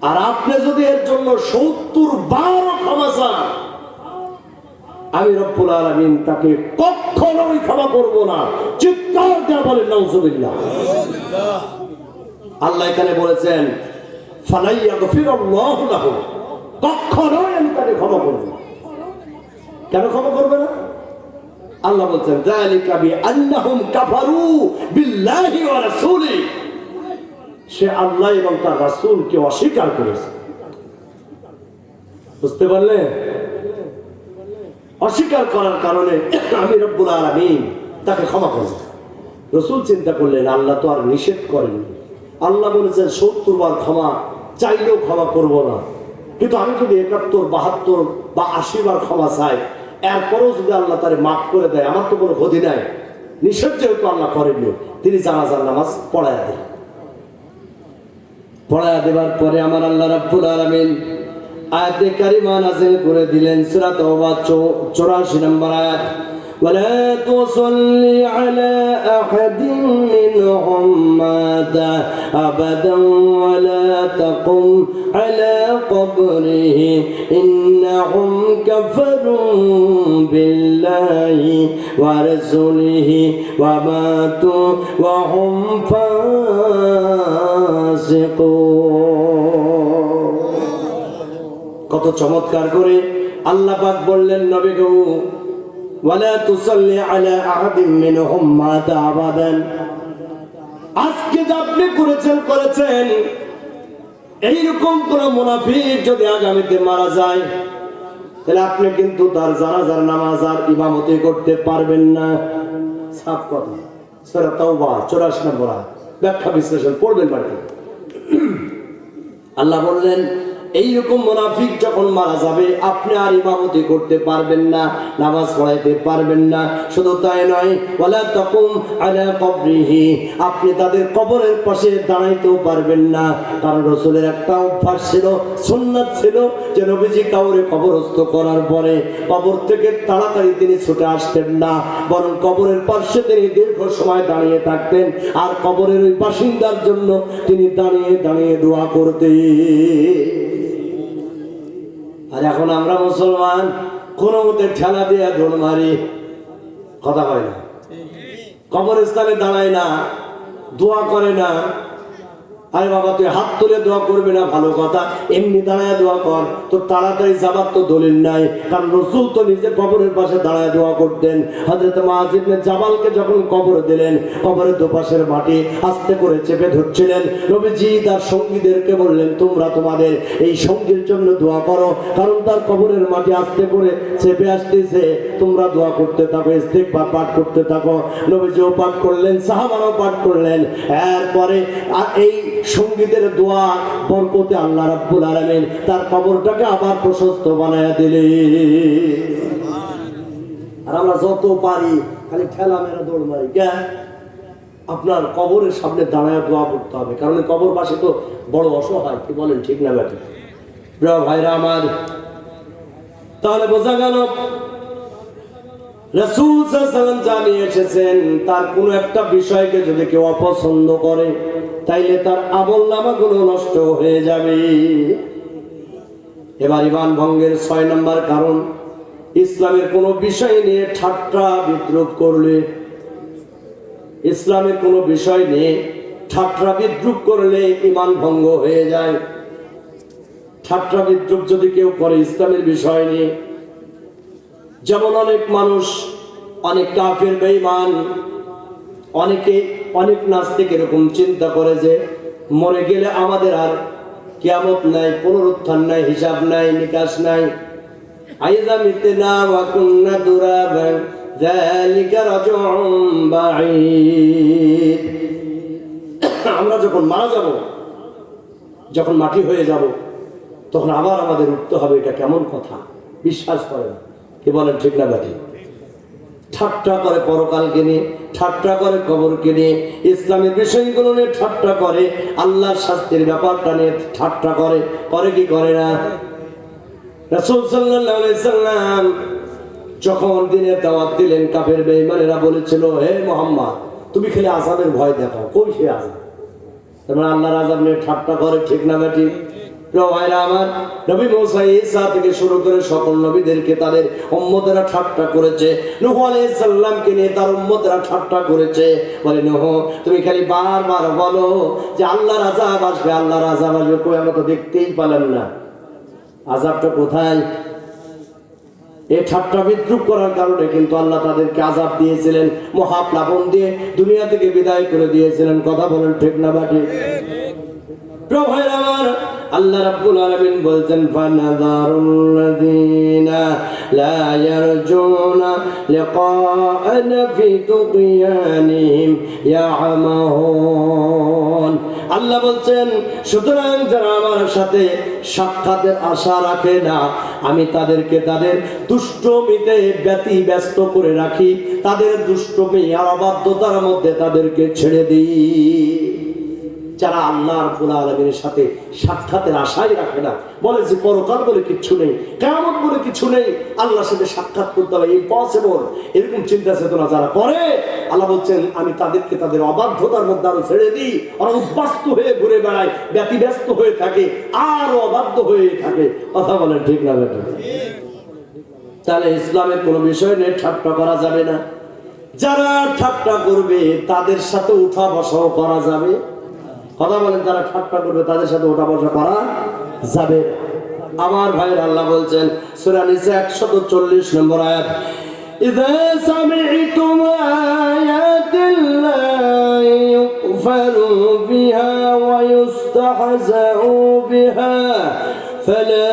আর আপনি যদি এর জন্য 70 বার ক্ষমা চান, আমি রব্বুল আলামিন তাকে কখনোই ক্ষমা করব না। চিৎকার দিয়ে বলেন নাউজুবিল্লাহ। আল্লাহ এখানে বলেছেন ফালাই ইয়াগফিরুল্লাহু লাহু, কখনোই আমি তাকে ক্ষমা করব না। কেন ক্ষমা করবে না? আল্লাহ বলছেন যালিকা বিআন্নাহুম কাফারু বিল্লাহি ওয়া রাসূলিহি, সে আল্লাহ এবং তার রাসূলকে অস্বীকার করেছে। বুঝতে পারলেন? অস্বীকার করার কারণে আমি রব্বুল আলামিন তাকে ক্ষমা করব। রাসূল চিন্তা করলেন আল্লাহ তো আর নিষেধ করেননি, আল্লাহ বলেছেন 70 বার ক্ষমা চাইলেও ক্ষমা করব না, কিন্তু আমি যদি 71, 72 বা 80 বার ক্ষমা চাই, এরপরও যদি আল্লাহ তারে মাফ করে দেয়, আমার তো কোনো ক্ষতি নাই। নিষেধ যেহেতু আল্লাহ করেননি, তিনি জানাজার নামাজ পড়ায়া দিলেন। পড়ায়া দেওয়ার পরে আমার আল্লাহ রাব্বুল আলামিন আয়াতে কারিমা নাযিল করে দিলেন, সূরা তাওবা 84 নম্বর আয়াত, ولا تصل على أحد منهم مات أبدا ولا تقم على قبره إنهم كفروا بالله ورسوله وماتوا وهم فاسقون। কত চমৎকার করে আল্লাহ পাক বললেন, নবী গো ওয়ালা তুসাল্লি আলা আহাদিন মিনহুম মাতা আবাদান, আজকে যা আপনি করেছেন, এইরকম কোন মুনাফিক যদি আগামীতে মারা যায়, তাহলে আপনি কিন্তু তার জানাজার নামাজ আর ইমামতি করতে পারবেন না। সাফ কথা, সূরা তাওবা 84 নম্বর আয়াত, ব্যাখ্যা বিশ্লেষণ পড়বেন বাড়িতে। আল্লাহ বললেন এইরকম মুনাফিক যখন মারা যাবে, আপনি আর ইমামতি করতে পারবেন না, নামাজ পড়াইতে পারবেন না। শুধু তাই নয়, ওয়ালা তাকুম আলা কবরিহি, আপনি তাদের কবরের পাশে দাঁড়াইতেও পারবেন না। কারণ রাসূলের একটা অভ্যাস ছিল, সুন্নাত ছিল, যে নবীজি কাউরে কবরস্থ করার পরে কবর থেকে তাড়াতাড়ি তিনি ছুটে আসতেন না, বরং কবরের পাশে তিনি দীর্ঘ সময় দাঁড়িয়ে থাকতেন, আর কবরের ওই বাসিন্দার জন্য তিনি দাঁড়িয়ে দাঁড়িয়ে দোয়া করতেন। আর এখন আমরা মুসলমান কোন মতে ঠেলা দিয়ে দৌড় মারি, কথা হয় না, কবরস্থানে দাঁড়ায় না, দোয়া করে না। আরে বাবা তুই হাত তুলে দোয়া করবি না, ভালো কথা, এমনি দাঁড়ায় দোয়া কর, তো তাড়াতাড়ি যাবার তো দলিল নাই। কারণ রাসূল তো নিজে কবরের পাশে দাঁড়ায় দোয়া করতেন। হযরত মুআয ইবনে জাবালকে যখন কবর দিলেন, কবরের দুপাশের মাটি আস্তে করে চেপে ধরছিলেন। নবীজি তার সঙ্গীদেরকে বললেন, তোমরা তোমাদের এই সঙ্গীর জন্য দোয়া করো, কারণ তার কবরের মাটি আস্তে করে চেপে আসতেছে, তোমরা দোয়া করতে থাকো, ইস্তিগফার পাঠ করতে থাকো। নবীজিও পাঠ করলেন, সাহাবারাও পাঠ করলেন। এরপরে এই সঙ্গীদের দোয়া বরকতে আল্লাহ রাব্বুল আলামিন তার কবরটাকে আবার প্রশস্ত বানায়া দিলেন। আর আমরা যত পারি খালি ঠেলা মেরা দৌড় মারি। আপনার কবরের সামনে দাঁড়ায় দোয়া করতে হবে, কারণ কবরবাসী তো বড় অসহায়, কি বলেন, ঠিক না ব্যাটি? প্রিয় ভাইরা আমার, তাহলে বোঝা গেল রাসূল সাল্লাল্লাহু আলাইহি ওয়াসাল্লাম জানিয়ে এসেছেন, তার কোনো একটা বিষয়কে যদি কেউ অপছন্দ করে, তাইলে তার আমলনামাগুলো নষ্ট হয়ে যাবে। এবার ঈমান ভঙ্গের 6 নম্বর কারণ, ইসলামের কোন বিষয় নিয়ে ঠাট্টা বিদ্রুপ করলে, ইসলামের কোন বিষয় নিয়ে ঠাট্টা বিদ্রুপ করলে ঈমান ভঙ্গ হয়ে যায়। ঠাট্টা বিদ্রুপ যদি কেউ করে ইসলামের বিষয় নিয়ে, যেমন অনেক মানুষ, অনেক কাফের বেঈমান, অনেক নাস্তিক এরকম চিন্তা করে যে মরে গেলে আমাদের আর কিয়ামত নাই, পুনরুত্থান নাই, হিসাব নাই, নিকাশ নাই। আইযা মিতনা ওয়া কুননা তুরাবান যালিকা রাজউন বাঈদ। আমরা যখন মারা যাব, যখন মাটি হয়ে যাব, তখন আবার আমাদের উঠতে হবে, এটা কেমন কথা? বিশ্বাস করেন কি বলেন, ঠিক না ব্যাটি? ঠাট্টা করে পরকালকে নিয়ে, ঠাট্টা করে কবরকে নিয়ে, ইসলামের বিষয়গুলো নিয়ে ঠাট্টা করে, আল্লাহর শাস্তির ব্যাপারটা নিয়ে ঠাট্টা করে, করে কি করে না? রাসূল সাল্লাল্লাহু আলাইহি সাল্লাম যখন দিনের দাওয়াত দিলেন, কাফের বেঈমানেরা বলেছিল, হে মুহাম্মদ, তুমি খালি আযাবের ভয় দেখাও, কই সে আযাব? তোমরা আল্লাহর আযাব নিয়ে ঠাট্টা করে, ঠিক না ব্যাটি? ভাইরা আমার, নবী মুসা ঈসা থেকে শুরু করে সকল নবীদেরকে তাদের উম্মতেরা ঠাট্টা করেছে। নূহ আলাইহিস সালামকে নিয়ে তার উম্মতেরা ঠাট্টা করেছে। বলে, নূহ, তুমি খালি বারবার বলো যে আল্লাহর আযাব আসবে, আল্লাহর আযাব আসবে, কই আমরা তো দেখতেই পেলাম না, আযাবটা কোথায়? এই ঠাট্টা বিদ্রুপ করার কারণে কিন্তু আল্লাহ তাদেরকে আযাব দিয়েছিলেন, মহাপ্লাবন দিয়ে দুনিয়া থেকে বিদায় করে দিয়েছিলেন। কথা বলেন ঠিক না বাটি? ভাইরা আমার, আল্লাহ রাব্বুল আলামিন বলতেন, ফানাযারুল্লাযীনা লা ইয়ারজুনা লিকাআনা ফি তুগয়ানিহিম ইয়ামাহুন। আল্লাহ বলছেন, সুতরাং যারা আমার সাথে সাক্ষাতের আশা রাখে না, আমি তাদেরকে তাদের দুষ্টমিতে ব্যতিব্যস্ত করে রাখি, তাদের দুষ্টমি আর অবাধ্যতার মধ্যে তাদেরকে ছেড়ে দিই। যারা আল্লাহ রাব্বুল আলামিনের সাথে সাক্ষাতের আশাই রাখে না, বলে যে পরকাল বলে কিছু নেই, কিয়ামত বলে কিছু নেই, আল্লাহর সাথে সাক্ষাৎ করতে হবে ইম্পসিবল, এরকম চিন্তা চেতনা যারা করে, আল্লাহ বলছেন আমি তাদেরকে তাদের অবাধ্যতার মধ্যে আরো ছেড়ে দিই। ওরা উদ্বাস্ত হয়ে ঘুরে বেড়ায়, ব্যতিব্যস্ত হয়ে থাকে, আর অবাধ্য হয়ে থাকে। কথা বলেন ঠিক না বেটা? তাহলে ইসলামের কোনো বিষয় নিয়ে ঠাট্টা করা যাবে না। যারা ঠাট্টা করবে তাদের সাথে উঠা বসাও করা যাবে। কথা বলেন, যারা ঠাট্টা করবে তাদের সাথে ওঠা বসা করা যাবে। আমার ভাইয়ের আল্লাহ বলছেন সূরা নিসা 140 নম্বর আয়াত, ইযা সামি'তুম আয়াতিল্লাহি ইউফারু বিহা ওয়া ইউস্তাহজাউ বিহা ফালা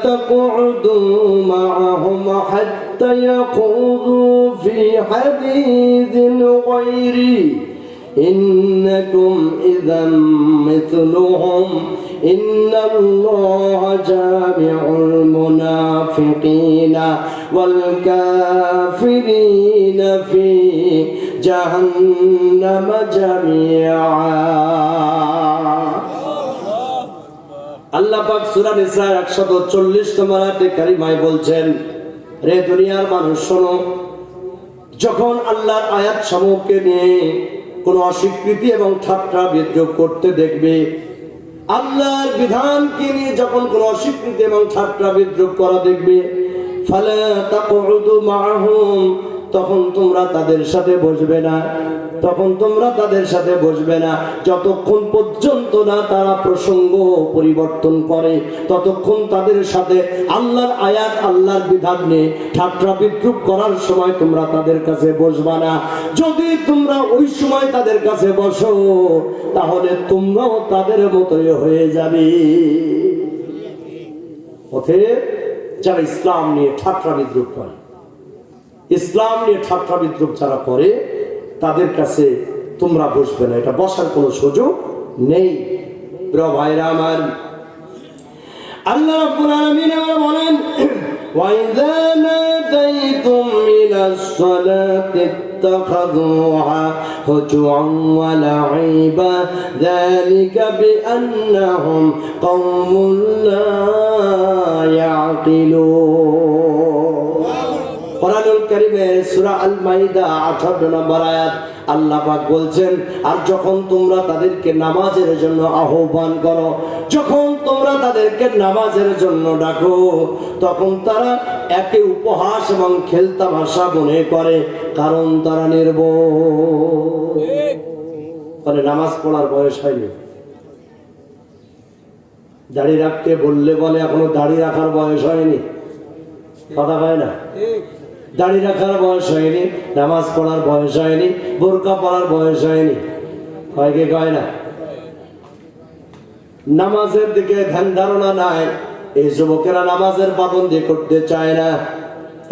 তাকউদু মা'আহুম হাত্তা ইয়াকুদু ফি হাদীথিন গায়রি إنكم إذا مثلهم إن الله جامع المنافقين والكافرين في جهنم جميعا। আল্লাহ পাক সূরা নিসা 140 নম্বর আয়াতে কারিমায় বলছেন, রে দুনিয়ার মানুষ শোনো, যখন আল্লাহর আয়াত সমূহকে নিয়ে কোন অস্বীকৃতি এবং ঠাট্টা বিদ্রুপ করতে দেখবে, আল্লাহর বিধানকে নিয়ে যখন কোন অস্বীকৃতি এবং ঠাট্টা বিদ্রুপ করা দেখবে, ফালা তাকউদু মা'আহুম, তখন তোমরা তাদের সাথে বসবে না, তখন তোমরা তাদের সাথে বসবে না, যতক্ষণ পর্যন্ত না তারা প্রসঙ্গ পরিবর্তন করে, ততক্ষণ তাদের সাথে আল্লাহর আয়াত আল্লাহর বিধান নিয়ে ঠাট্টা বিদ্রুপ করার সময় তোমরা তাদের কাছে বসবা না। যদি তোমরা ওই সময় তাদের কাছে বসো, তাহলে তোমরাও তাদের মতোই হয়ে যাবে। অতএব যারা ইসলাম নিয়ে ঠাট্টা বিদ্রুপ করে, ইসলাম নিয়ে ঠাট্টা বিদ্রুপ যারা করে, তাদের কাছে তোমরা বসবে না, এটা বসার কোনো সুযোগ নেই। প্রিয় ভাইরা আমার, আল্লাহ রাব্বুল আলামিন বলেন, ওয়াইযা নাদাইতুম ইলাস সালাতি ইত্তাখাযুহা হুজুআন ওয়া লাঈবা যালিকা বিআন্নাহুম কওমুন লা ইয়াকিলুন। কোরআনুল কারীমের সূরা আল মাইদা 18 নম্বর আয়াত আল্লাহ পাক বলছেন, আর যখন তোমরা তাদেরকে নামাজের জন্য আহ্বান করো, যখন তোমরা তাদেরকে নামাজের জন্য ডাকো, তখন তারা একে উপহাস এবং খেলতামাশা মনে করে, কারণ তারা নির্বোধ। মানে নামাজ পড়ার বয়স হয়নি, দাড়ি রাখতে বললে বলে এখনো দাড়ি রাখার বয়স হয়নি। কথা হয় না? দাড়ি রাখার বয়স হয়নি, নামাজ পড়ার বয়স হয়নি, বোরকা পড়ার বয়স হয়নি, হয় কি কয় না? নামাজের দিকে ধ্যান ধারণা নাই, এই যুবকেরা নামাজের পাবন্দি করতে চায় না,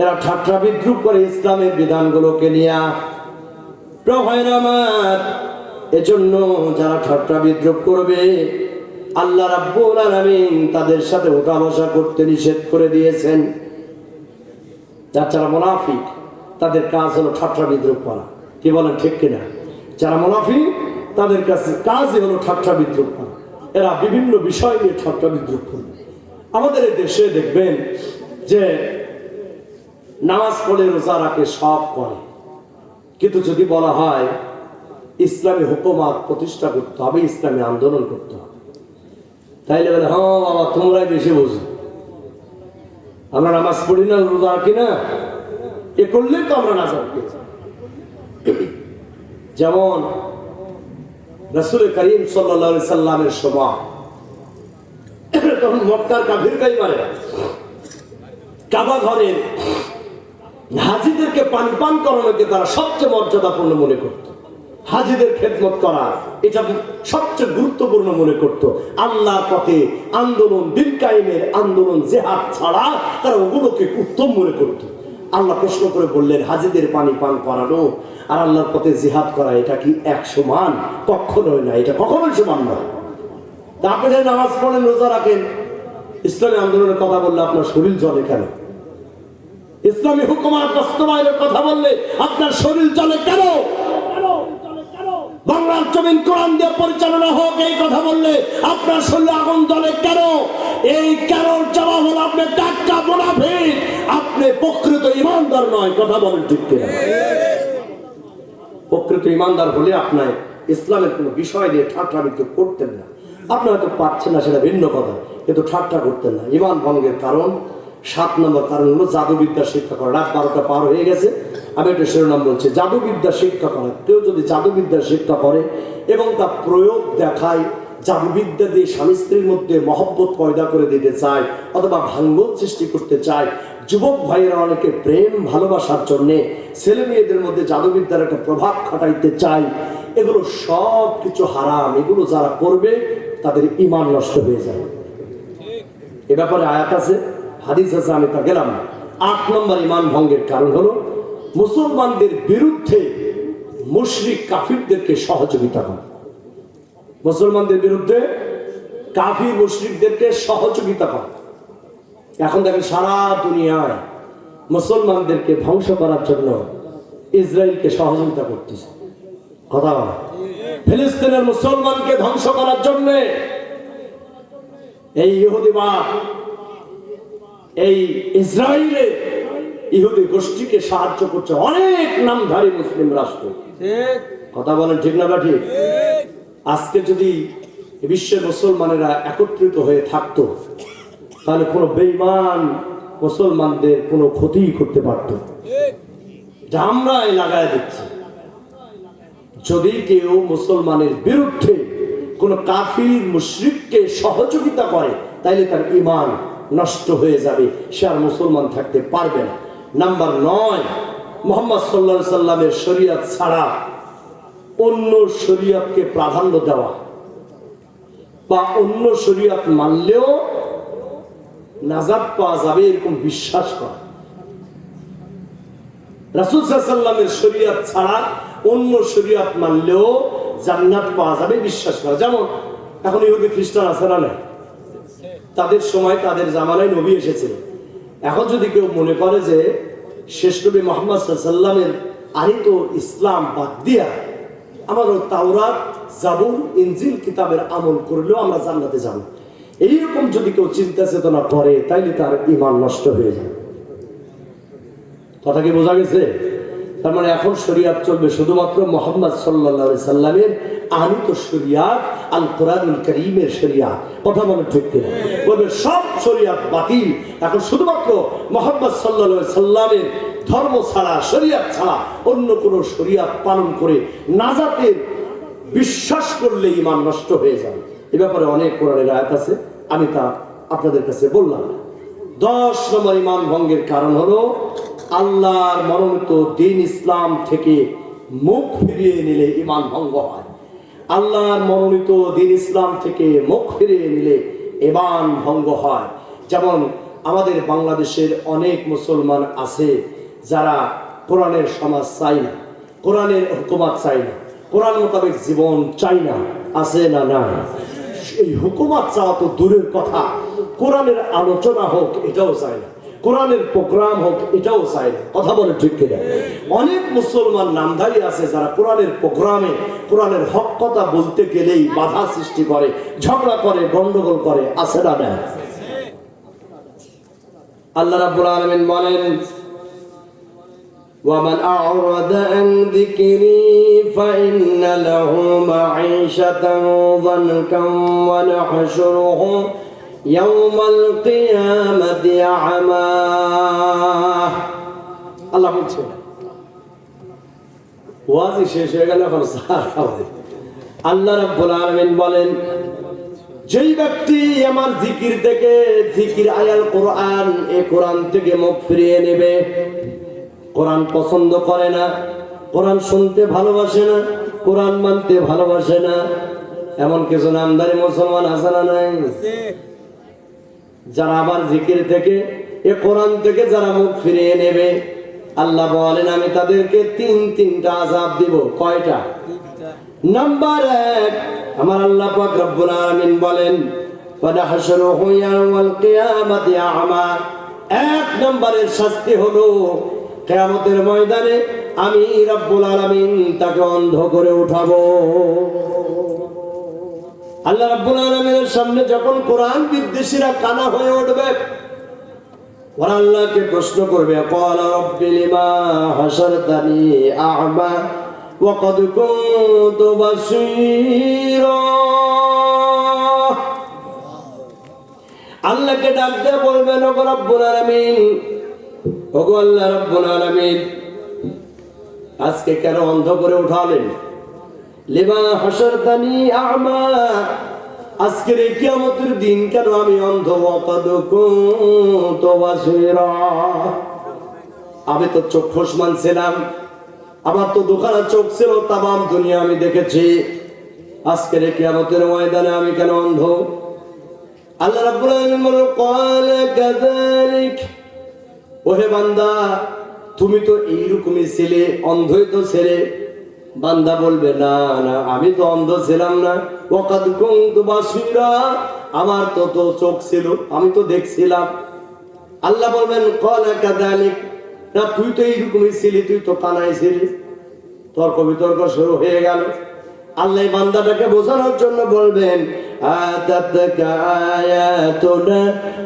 এরা ঠাট্টা বিদ্রুপ করে ইসলামের বিধানগুলোকে নিয়ে। প্রভু আমার, এজন্য যারা ঠাট্টা বিদ্রুপ করবে আল্লাহ রাব্বুল আলামিন তাদের সাথে ওঠা বসা করতে নিষেধ করে দিয়েছেন। যারা মুনাফিক তাদের কাজ হলো ঠাট্টা বিদ্রুপ করা। কি বলেন ঠিক কিনা? যারা মুনাফিক তাদের কাজই হলো ঠাট্টা বিদ্রুপ করা। এরা বিভিন্ন বিষয় নিয়ে ঠাট্টা বিদ্রুপ করবে। আমাদের এই দেশে দেখবেন যে নামাজ পড়ে রোজা রাখে সব করে, কিন্তু যদি বলা হয় ইসলামী হুকুমত প্রতিষ্ঠা করতে হবে, ইসলামী আন্দোলন করতে হবে, তাইলে বলে হ্যাঁ বাবা তোমরাই বেশি বুঝো, আমরা নামাজ পড়ি না রোজা রাখি না, এ করলেই তো আমরা নাজাত পেয়েছি। যেমন রাসূল করিম সাল্লাল্লাহু আলাইহি সাল্লামের সময় তখন মক্কার কাফিররাই মারে কাবা ঘরে হাজীদেরকে পানি পান করানোকে তারা সবচেয়ে মর্যাদাপূর্ণ মনে করত। হাজীদের খেদমত করা এটা সবচেয়ে গুরুত্বপূর্ণ মনে করত। আল্লাহর পথে আন্দোলন, দিন কায়েমের আন্দোলন, জিহাদ ছাড়া তারা ওগুলোকে উত্তম মনে করত। আল্লাহ প্রশ্ন করে বললেন, হাজীদের পানি পান করানো আর আল্লাহর পথে জিহাদ করা এটা কি এক সমান? কখনোই না, এটা কখনোই সমান নয়। তা আপনি যদি নামাজ পড়েন, রোজা রাখেন, ইসলামী আন্দোলনের কথা বললে আপনার শরীর জ্বলে কেন? ইসলামী হুকুমত বাস্তবায়নের কথা বললে আপনার শরীর জ্বলে কেন? বাংলার জমিন কোরআন দিয়ে পরিচালনা হোক এই কথা বললে আপনার শরীরে আগুন জ্বলে কেন? এই কারণ জবাব হলো আপনি টাটকা মুনাফিক, আপনি প্রকৃত ইমানদার নয়। কথা বলেন ঠিক কিনা? প্রকৃত ইমানদার হলে আপনার ইসলামের কোনো বিষয় নিয়ে ঠাট্টা বিদ্রুপ করতেন না। আপনি হয়তো পাচ্ছেন না, সেটা ভিন্ন কথা, কিন্তু ঠাট্টা করতেন না। ইমান ভঙ্গের কারণ 7 নম্বর কারণ হলো জাদুবিদ্যা শিক্ষা করা। রাত 12টা পার হয়ে গেছে, আমি একটা শিরোনাম বলছি, জাদুবিদ্যা শিক্ষা করা। কেউ যদি জাদুবিদ্যা শিক্ষা করে এবং তার প্রয়োগ দেখায়, জাদুবিদ্যা দিয়ে স্বামী স্ত্রীর মধ্যে মহব্বত পয়দা করে দিতে চায় অথবা ভাঙ্গন সৃষ্টি করতে চায়, যুবক ভাইয়েরা অনেকে প্রেম ভালোবাসার জন্যে ছেলে মেয়েদের মধ্যে জাদুবিদ্যার একটা প্রভাব খাটাইতে চায়, এগুলো সব কিছু হারাম। এগুলো যারা করবে তাদের ঈমান নষ্ট হয়ে যায়। এ ব্যাপারে আয়াত আছে, হাদিস আছে, আমি তা গেলাম না। 8 নম্বর ঈমান ভঙ্গের কারণ হলো মুসলমানদের বিরুদ্ধে মুশরিক কাফিরদেরকে সহযোগিতা করা। মুসলমানদের বিরুদ্ধে কাফির মুশরিকদেরকে সহযোগিতা করা। এখন দেখেন সারা দুনিয়ায় মুসলমানদেরকে ধ্বংস করার জন্য ইসরায়েলকে সহযোগিতা করতেছে। কথা বলা, ফিলিস্তিনের মুসলমানকে ধ্বংস করার জন্য এই ইহুদিবাদ, এই ইসরায়েলে ইহুদি গোষ্ঠীকে সাহায্য করছে অনেক নামধারী মুসলিম রাষ্ট্র। কথা বলেন ঠিক না? ঠিক। আজকে যদি বিশ্বের মুসলমানেরা একত্রিত হয়ে থাকতো তাহলে কোনো বেঈমান মুসলমানদের কোনো ক্ষতি করতে পারত। আমরাই লাগায় দিচ্ছি। যদি কেউ মুসলমানের বিরুদ্ধে কোনো কাফির মুশরিককে সহযোগিতা করে তাইলে তার ঈমান নষ্ট হয়ে যাবে, সে আর মুসলমান থাকতে পারবে না। নাম্বার 9, মুহাম্মদ সাল্লাল্লাহু আলাইহি সাল্লামের শরীয়ত ছাড়া অন্য শরীয়তকে প্রাধান্য দেওয়া বা অন্য শরীয়ত মানলেও নাজাত পাওয়া যাবে এরকম বিশ্বাস করা। রাসূল সাল্লাল্লাহু আলাইহি সাল্লামের শরীয়ত ছাড়া অন্য শরীয়ত মানলেও জান্নাত পাওয়া যাবে বিশ্বাস করা। যেমন এখন ইহুদি খ্রিস্টান আছে না? তাদের সময়, তাদের জামানায় নবী এসেছিলেন। এখন যদি কেউ মনে করে যে শেষ নবী মুহাম্মদ সাল্লাল্লাহু আলাইহি সাল্লামের আনিত ইসলাম বাদ দিয়া আমাদের তাওরাত, জাবুর, ইনজিল কিতাবের আমল করলেও আমরা জান্নাতে যাব, এইরকম যদি কেউ চিন্তা চেতনা করে তাইলে তার ঈমান নষ্ট হয়ে যায়। কথা কি বোঝা গেছে? তার মানে এখন শরীয়ত চলবে শুধুমাত্র মুহাম্মদ সাল্লাল্লাহু আলাইহি সাল্লামের আনিত শরীয়ত, আল কোরআনুল কারীমের শরীয়ত। কথা বলেন ঠিক কিনা? বলবে সব শরীয়ত বাতিল, এখন শুধুমাত্র মুহাম্মদ সাল্লাল্লাহু আলাইহি সাল্লামের ধর্ম ছাড়া, শরীয়ত ছাড়া অন্য কোনো শরীয়ত পালন করে নাজাতের বিশ্বাস করলে ঈমান নষ্ট হয়ে যায়। এ ব্যাপারে অনেক কোরআনের আয়াত আছে, আমি তা আপনাদের কাছে বললাম। 10 নম্বর ঈমান ভঙ্গের কারণ হলো আল্লাহর মনোনীত দ্বীন ইসলাম থেকে মুখ ফিরিয়ে নিলে ঈমান ভঙ্গ হয়। আল্লাহর মনোনীত দ্বীন ইসলাম থেকে মুখ ফিরিয়ে নিলে ঈমান ভঙ্গ হয়। যেমন আমাদের বাংলাদেশের অনেক মুসলমান আছে যারা কোরআনের সমাজ চাই না, কোরআনের হুকুমত চাই না, কোরআন মোতাবেক জীবন চাই না, আছে না নাই? এই হুকুমত চাওয়া তো দূরের কথা, কোরআনের আলোচনা হোক এটাও চাই না, কোরআনের প্রোগ্রাম হোক এটাও চাই না। কথা বলে ঠিক কিনা? অনেক মুসলমান নামধারী আছে যারা কোরআনের প্রোগ্রামে কোরআনের হক কথা বলতে গেলেই বাধা সৃষ্টি করে, ঝগড়া করে, গন্ডগোল করে, আছে না নাই? আল্লাহ রাব্বুল আলামিন বলেন, وَمَنْ أَعْرَضَ عَنْ ذِكْرِي فَإِنَّ لَهُ مَعِيشَةً ضَنكًا وَنَحْشُرُهُ يَوْمَ الْقِيَامَةِ أَعْمَى। আল্লাহ বলছেন, ওয়াজি শেষ হয়ে গেল, এখন সার খাওয়াই। আল্লাহ রাব্বুল আলামিন বলেন, যেই ব্যক্তি আমার জিকির থেকে, জিকির আয়াল কোরআন, এই কোরআন থেকে মুখ ফিরিয়ে নেবে, কোরআন পছন্দ করে না, কোরআন শুনতে ভালোবাসে না, কোরআন মানতে ভালোবাসে না, এমন কিছু নামধারী মুসলমান আছে না নাই? যারা আবার জিকির থেকে, এ কোরআন থেকে যারা মুখ ফিরিয়ে নেবে, আল্লাহ বলেন আমি তাদেরকে তিনটা আযাব দিব। কয়টা? নাম্বার 1, আমার আল্লাহ পাক রব্বুল আলামিন বলেন, ওয়ানাহশুরুহু ইয়াওমাল কিয়ামাতি আ'মা। 1 নম্বরের শাস্তি হলো কিয়ামতের ময়দানে আমি রব্বুল আলামিন তাকে অন্ধ করে উঠাবো। আল্লাহ রাব্বুল আলামিনের সামনে যখন কোরআন বিদ্বেষীরা কানা হয়ে উঠবে, ওরা আল্লাহকে প্রশ্ন করবে, ক্বালা রাব্বি লিমা হাশারতানি আ'মা ওয়া ক্বাদ কুনতু বাসীরা। আল্লাহকে ডাক দিয়ে বলবেন, ওগো রব্বুল আলামিন, ওগো আল্লাহ রাব্বুল আলামিন, আজকে কেন অন্ধ করে উঠালেন? লিমা হাশারতানি আ'মা, আজকের এই কিয়ামতের দিন কেন আমি অন্ধ? ওয়াকাদ কুনতু বাসীরা, আমি তো চক্ষুষ্মান ছিলাম, আমার তো দুখানা চোখ ছিল, তামাম দুনিয়া আমি দেখেছি, আজকের এই কিয়ামতের ময়দানে আমি কেন অন্ধ? আল্লাহ রাব্বুল আলামিন বলেন, ক্বালা কাযালিক, ওহে বান্দা তুমি তো এইরকমই ছিলে, অন্ধই তো ছিলে। বান্দা বলবে, না না, আমি তো অন্ধ ছিলাম না, ওয়াকাদ কুনতু বাসীরা, আমার তো চোখ ছিল, আমি তো দেখছিলাম। আল্লাহ বলবেন, ক্বালা কাযালিক, না তুই তো এইরকমই ছিলি, তুই তো কানাই ছিলি। তর্ক বিতর্ক শুরু হয়ে গেল। আল্লাহ বান্দাটাকে বোঝানোর জন্য বলবেন, আতাতকা আয়াতুনা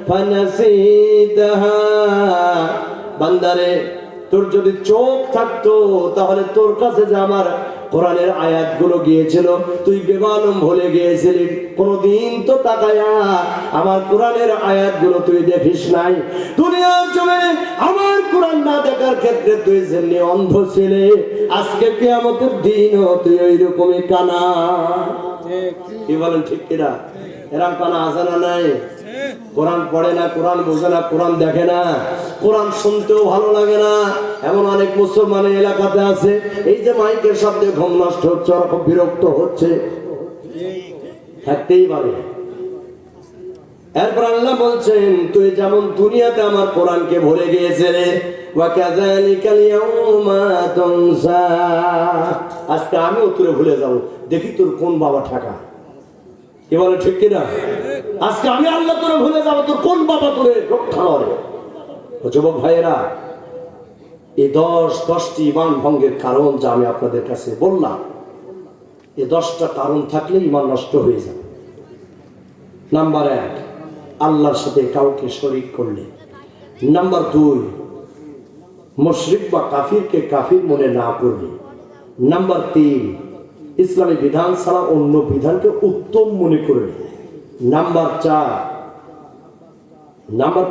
ফানাসিতাহা, বান্দারে তোর যদি চোখ থাকতো তাহলে তোর কাছে যে আমার কোরআনের আয়াতগুলো গিয়েছিল তুই বেমালুম ভুলে গিয়েছিলি, কোনদিন তো তাকায়া আমার কোরআনের আয়াতগুলো তুই দেখিস নাই। দুনিয়ার জমিনে আমার কোরআন না দেখার ক্ষেত্রে তুই যেমনি অন্ধ ছিলে, আজকে কিয়ামতের দিনও তুই ওইরকমই কানা। কি বলেন ঠিক কিনা? এরকম কানা আছে না নাই? কোরআন পড়ে না, কোরআন বোঝে না, কোরআন দেখে না, কোরআন শুনতেও ভালো লাগে না, এমন অনেক মুসলমানের এলাকাতে আছে। এই যে মাইকের শব্দে ঘুম নষ্ট হচ্ছে, ওরা খুব বিরক্ত হচ্ছে, থাকতেই পারে। এরপর আল্লাহ বলছেন, তুই যেমন দুনিয়াতে আমার কোরআনকে ভুলে গিয়েছে রে, ওয়া কাযালিকাল ইয়াউমা তুনসা, আজকে আমিও তোরে ভুলে যাব, দেখি তোর কোন বাবা ঠাকা। কি বলে ঠিক কিনা? আজকে আমি আল্লাহ তোরে ভুলে যাবো, তোর কোন বাবা তোরে রক্ষা করে। যুবক ভাইয়েরা, এই 10টি ইমান ভঙ্গের কারণ যা আমি আপনাদের কাছে বললাম, এই 10টা কারণ থাকলে ইমান নষ্ট হয়ে যাবে। নাম্বার 1, আল্লাহর সাথে কাউকে শরীক করলে। নাম্বার 2, মুশরিক বা কাফিরকে কাফির মনে না করলে। নাম্বার 3, ইসলামী বিধান ছাড়া অন্য বিধানকে উত্তম মনে করলে। নাম্বার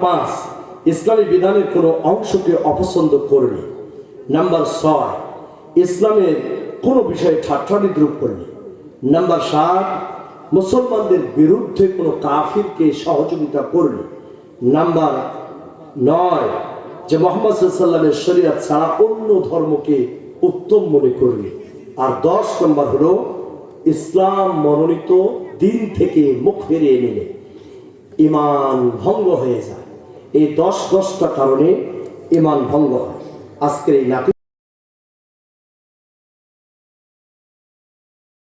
5, ইসলামী বিধানের কোনো অংশকে অপছন্দ করলে। নাম্বার 6, ইসলামের কোনো বিষয়ে ঠাট্টা বিদ্রুপ করলে। নাম্বার 7, মুসলমানদের বিরুদ্ধে কোনো কাফিরকে সহযোগিতা করলে। নাম্বার 9, যে মুহাম্মদ সাল্লাল্লাহু আলাইহি ওয়াসাল্লামের শরীয়ত ছাড়া অন্য ধর্মকে উত্তম মনে করলে। আর 10 নম্বর হলো ইসলাম মনোনীত দিন থেকে মুখ ফিরিয়ে নিলে ঈমান ভঙ্গ হয়ে যায়। এই 10টা কারণে ঈমান ভঙ্গ হয়। আজকের এই